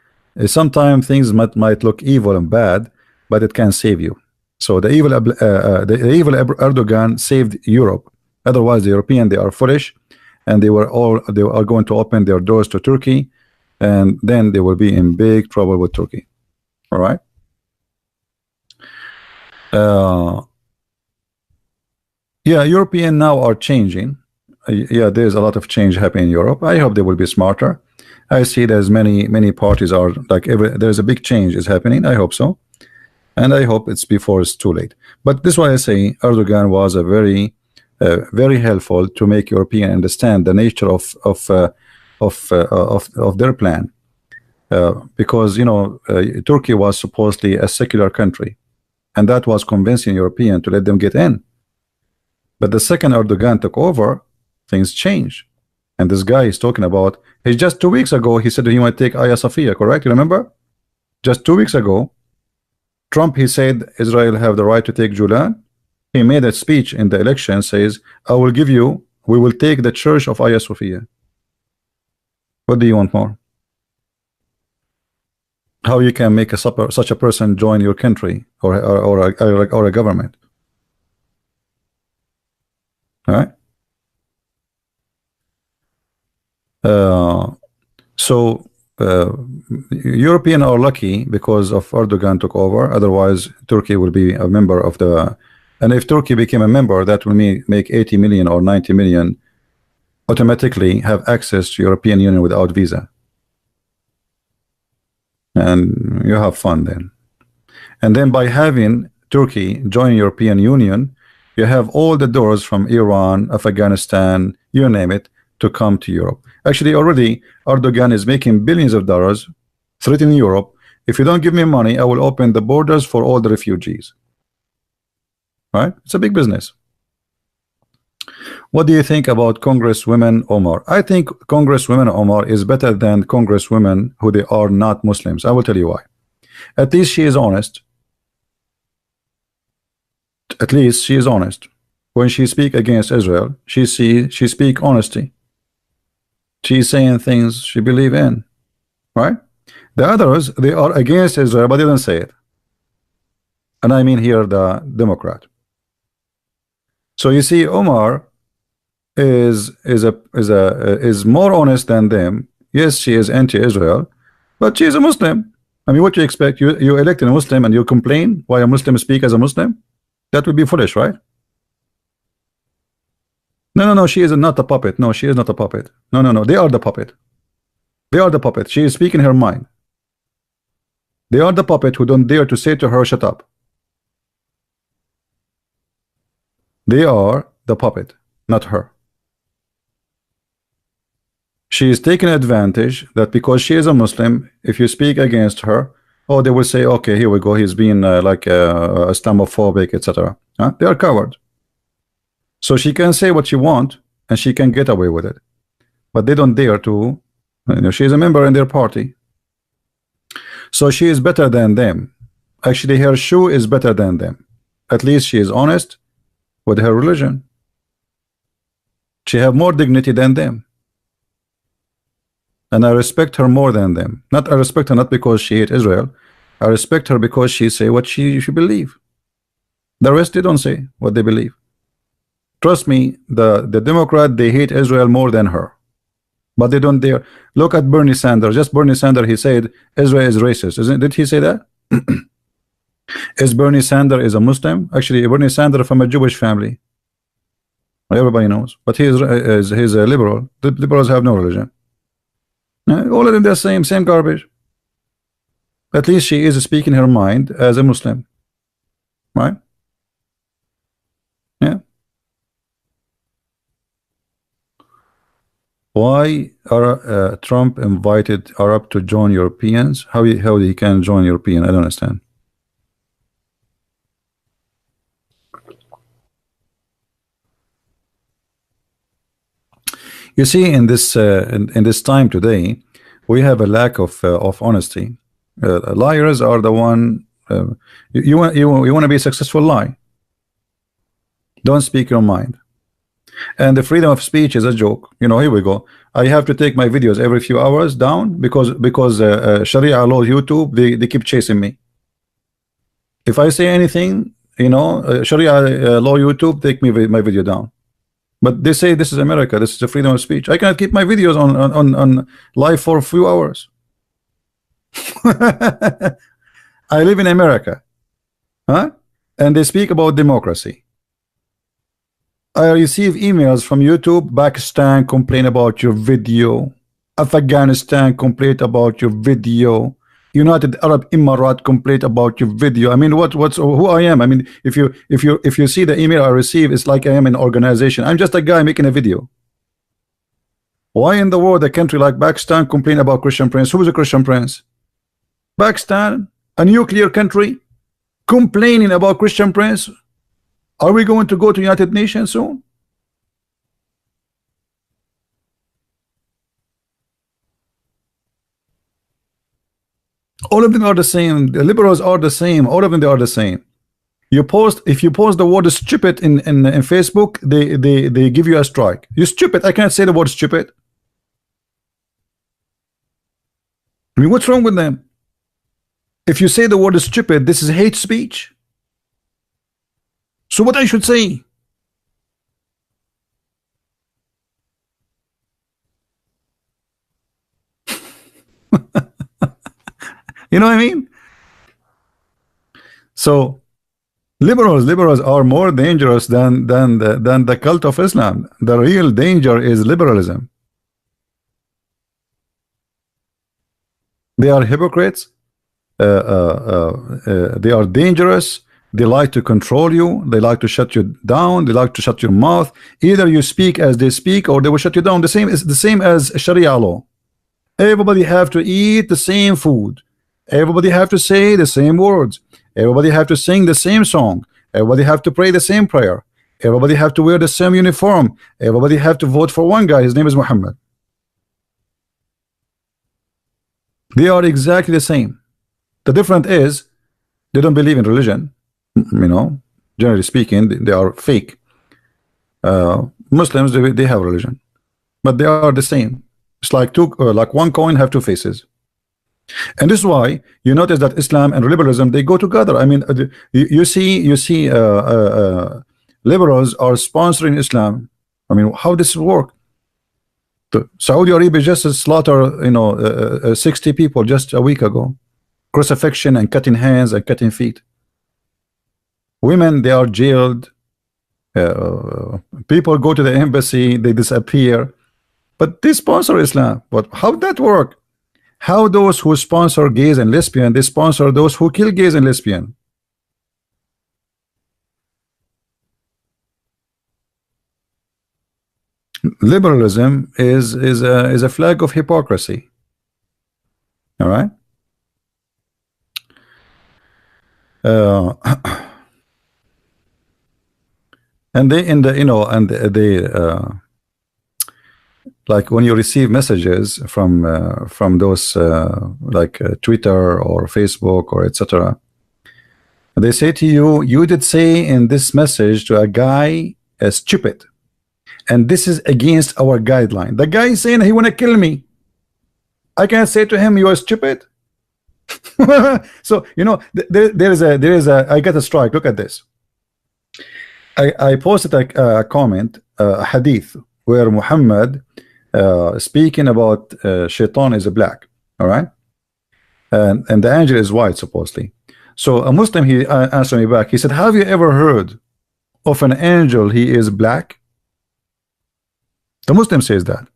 sometimes things might look evil and bad, but it can save you. So the evil Erdogan saved Europe. Otherwise, the European, they are foolish, and they are going to open their doors to Turkey, and then they will be in big trouble with Turkey. All right. Yeah, European now are changing. Yeah, there's a lot of change happening in Europe. I hope they will be smarter. I see there's many parties are like there's a big change is happening. I hope so, and I hope it's before it's too late. But this is why I say Erdogan was a very very helpful to make European understand the nature of their plan. Because Turkey was supposedly a secular country, and that was convincing European to let them get in. But the second Erdogan took over, things changed. And this guy is talking about, he just 2 weeks ago he said he might take Hagia Sophia, correct? You remember? Just 2 weeks ago, Trump, he said Israel have the right to take Julan. He made a speech in the election, says, we will take the church of Hagia Sophia. What do you want more? How you can make such a person join your country or a government? All right. European are lucky because of Erdogan took over. Otherwise, Turkey will be a member of the. And if Turkey became a member, that will make 80 million or 90 million automatically have access to European Union without visa. And you have fun then. And then by having Turkey join European Union, you have all the doors from Iran, Afghanistan, you name it, to come to Europe. Actually, already Erdogan is making billions of dollars threatening Europe. If you don't give me money, I will open the borders for all the refugees. Right? It's a big business. What do you think about Congresswoman Omar? I think Congresswoman Omar is better than Congresswomen who they are not Muslims. I will tell you why. At least she is honest. At least she is honest. When she speak against Israel, she speak honesty. She's saying things she believe in. Right? The others, they are against Israel, but they don't say it. And I mean here the Democrat. So you see, Omar is more honest than them. Yes, she is anti-Israel, but she is a Muslim. I mean, what do you expect? You elect a Muslim and you complain why a Muslim speak as a Muslim? That would be foolish, right? No, she is not a puppet. No, she is not a puppet. No, they are the puppet. They are the puppet. She is speaking her mind. They are the puppet who don't dare to say to her, shut up. They are the puppet, not her. She is taking advantage that because she is a Muslim, if you speak against her, oh, they will say, okay, here we go, he's being like Islamophobic, etc. They are cowards. So she can say what she wants and she can get away with it, but they don't dare to. She is a member in their party, so she is better than them. Actually, her shoe is better than them. At least she is honest with her religion. She have more dignity than them, and I respect her more than them. I respect her not because she hates Israel. I respect her because she say what she believe. The rest, they don't say what they believe. Trust me, the Democrat, they hate Israel more than her, but they don't dare. Look at Bernie Sanders. Just Bernie Sanders, he said Israel is racist. Did he say that? Is Bernie Sanders is a Muslim? Actually, Bernie Sanders from a Jewish family. Everybody knows, but he's a liberal. The liberals have no religion. All of them, they're same garbage. At least she is speaking her mind as a Muslim, right? Yeah. Why are Trump invited Arab to join Europeans? How he can join European? I don't understand. You see, in this time today, we have a lack of honesty. Liars are the one. You want to be a successful, lie. Don't speak your mind. And the freedom of speech is a joke. Here we go. I have to take my videos every few hours down because Sharia law YouTube, they keep chasing me. If I say anything, Sharia law YouTube take my video down. But they say this is America, this is the freedom of speech. I cannot keep my videos on live for a few hours. I live in America, and they speak about democracy. I receive emails from YouTube. Pakistan complain about your video. Afghanistan complain about your video. United Arab Emirates complaint about your video. I mean, what's who I am? I mean, if you see the email I receive, it's like I am an organization. I'm just a guy making a video. Why in the world a country like Pakistan complain about Christian Prince? Who is a Christian Prince? Pakistan, a nuclear country, complaining about Christian Prince. Are we going to go to United Nations soon? All of them are the same. The liberals are the same. All of them, they are the same. You post, if you post the word stupid in Facebook, they give you a strike. You stupid. I can't say the word stupid. I mean, what's wrong with them? If you say the word stupid, this is hate speech. So what I should say? You know what I mean? So liberals are more dangerous than the cult of Islam. The real danger is liberalism. They are hypocrites. They are dangerous. They like to control you. They like to shut you down. They like to shut your mouth. Either you speak as they speak, or they will shut you down. The same is the same as Sharia law. Everybody have to eat the same food. Everybody have to say the same words. Everybody have to sing the same song. Everybody have to pray the same prayer. Everybody have to wear the same uniform. Everybody have to vote for one guy. His name is Muhammad. They are exactly the same. The difference is they don't believe in religion. You know, generally speaking, they are fake. Muslims, they have religion, but they are the same. It's like like one coin have two faces. And this is why you notice that Islam and liberalism, they go together. I mean, you see liberals are sponsoring Islam. I mean, how does it work? Saudi Arabia just slaughtered 60 people just a week ago. Crucifixion and cutting hands and cutting feet. Women, they are jailed. People go to the embassy, they disappear. But they sponsor Islam. But how did that work? How those who sponsor gays and lesbian, they sponsor those who kill gays and lesbian. Liberalism is a flag of hypocrisy. All right. And they like when you receive messages from those Twitter or Facebook or etc., they say to you, you did say in this message to a guy stupid, and this is against our guideline. The guy is saying he want to kill me. I can't say to him you are stupid. So there is a I got a strike. Look at this. I posted a comment, a hadith where Muhammad speaking about shaitan is black, all right, and the angel is white supposedly. So a Muslim, he answered me back. He said, have you ever heard of an angel he is black? The Muslim says that.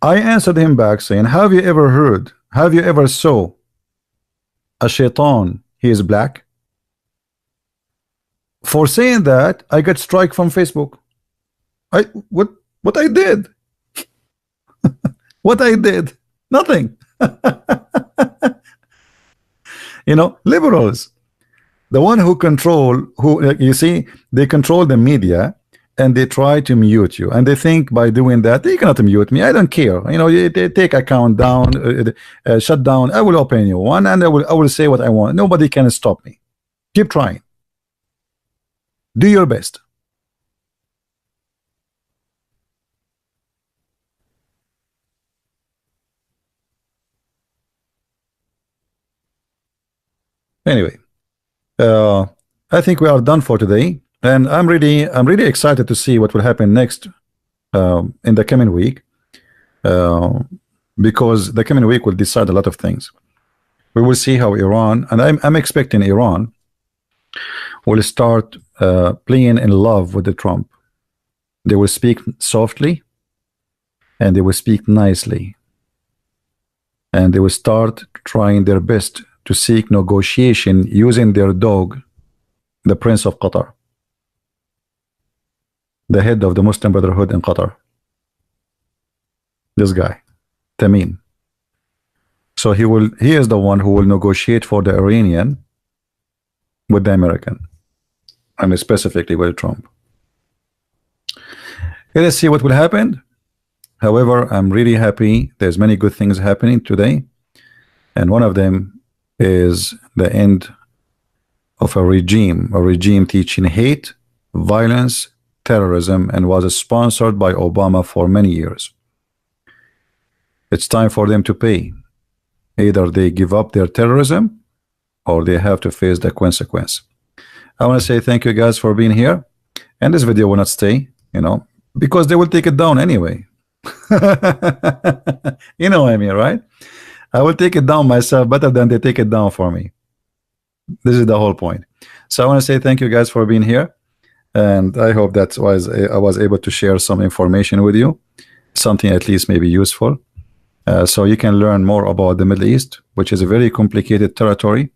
I answered him back saying, have you ever heard, have you ever saw a shaitan he is black? For saying that, I got strike from Facebook. What I did? What I did? Nothing. Liberals, the one who control, you see, they control the media, and they try to mute you, and they think by doing that they cannot mute me. I don't care. They take account down, shut down. I will open a new one, and I will say what I want. Nobody can stop me. Keep trying. Do your best. Anyway, I think we are done for today, and I'm really excited to see what will happen next in the coming week, because the coming week will decide a lot of things. We will see how Iran, and I'm expecting Iran will start playing in love with the Trump. They will speak softly and they will speak nicely. and they will start trying their best to seek negotiation using their dog, the Prince of Qatar, the head of the Muslim Brotherhood in Qatar. This guy, Tamim. So he is the one who will negotiate for the Iranian with the American, and specifically with Trump. Let's see what will happen. However, I'm really happy. There's many good things happening today, and one of them is the end of a regime teaching hate, violence, terrorism, and was sponsored by Obama for many years. It's time for them to pay. Either they give up their terrorism or they have to face the consequence. I want to say thank you guys for being here, and this video will not stay, because they will take it down anyway. You know what I mean, right? I will take it down myself better than they take it down for me. This is the whole point. So I want to say thank you guys for being here, and I hope that I was able to share some information with you, something at least maybe useful, so you can learn more about the Middle East, which is a very complicated territory.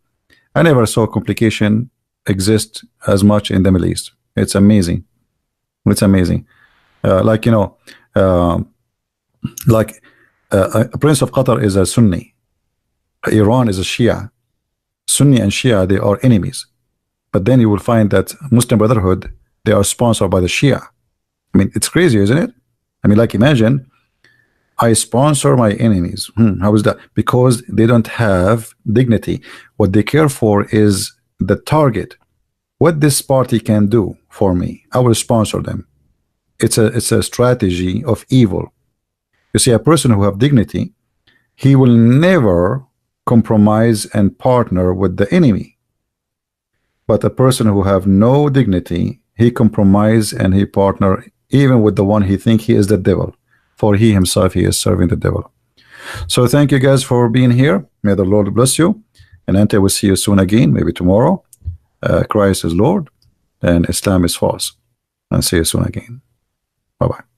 I never saw complication exist as much in the Middle East. It's amazing. It's amazing. Like Prince of Qatar is a Sunni. Iran is a Shia. Sunni and Shia, they are enemies. But then you will find that Muslim Brotherhood, they are sponsored by the Shia. I mean, it's crazy, isn't it? I mean, like, imagine I sponsor my enemies. How is that? Because they don't have dignity. What they care for is the target. What this party can do for me, I will sponsor them. It's a strategy of evil. You see, a person who have dignity, he will never compromise and partner with the enemy. But a person who have no dignity, he compromise and he partner even with the one he think he is the devil, for he himself, he is serving the devil. So thank you guys for being here. May the Lord bless you, and until we see you soon again, maybe tomorrow. Christ is Lord and Islam is false, and see you soon again. Bye-bye.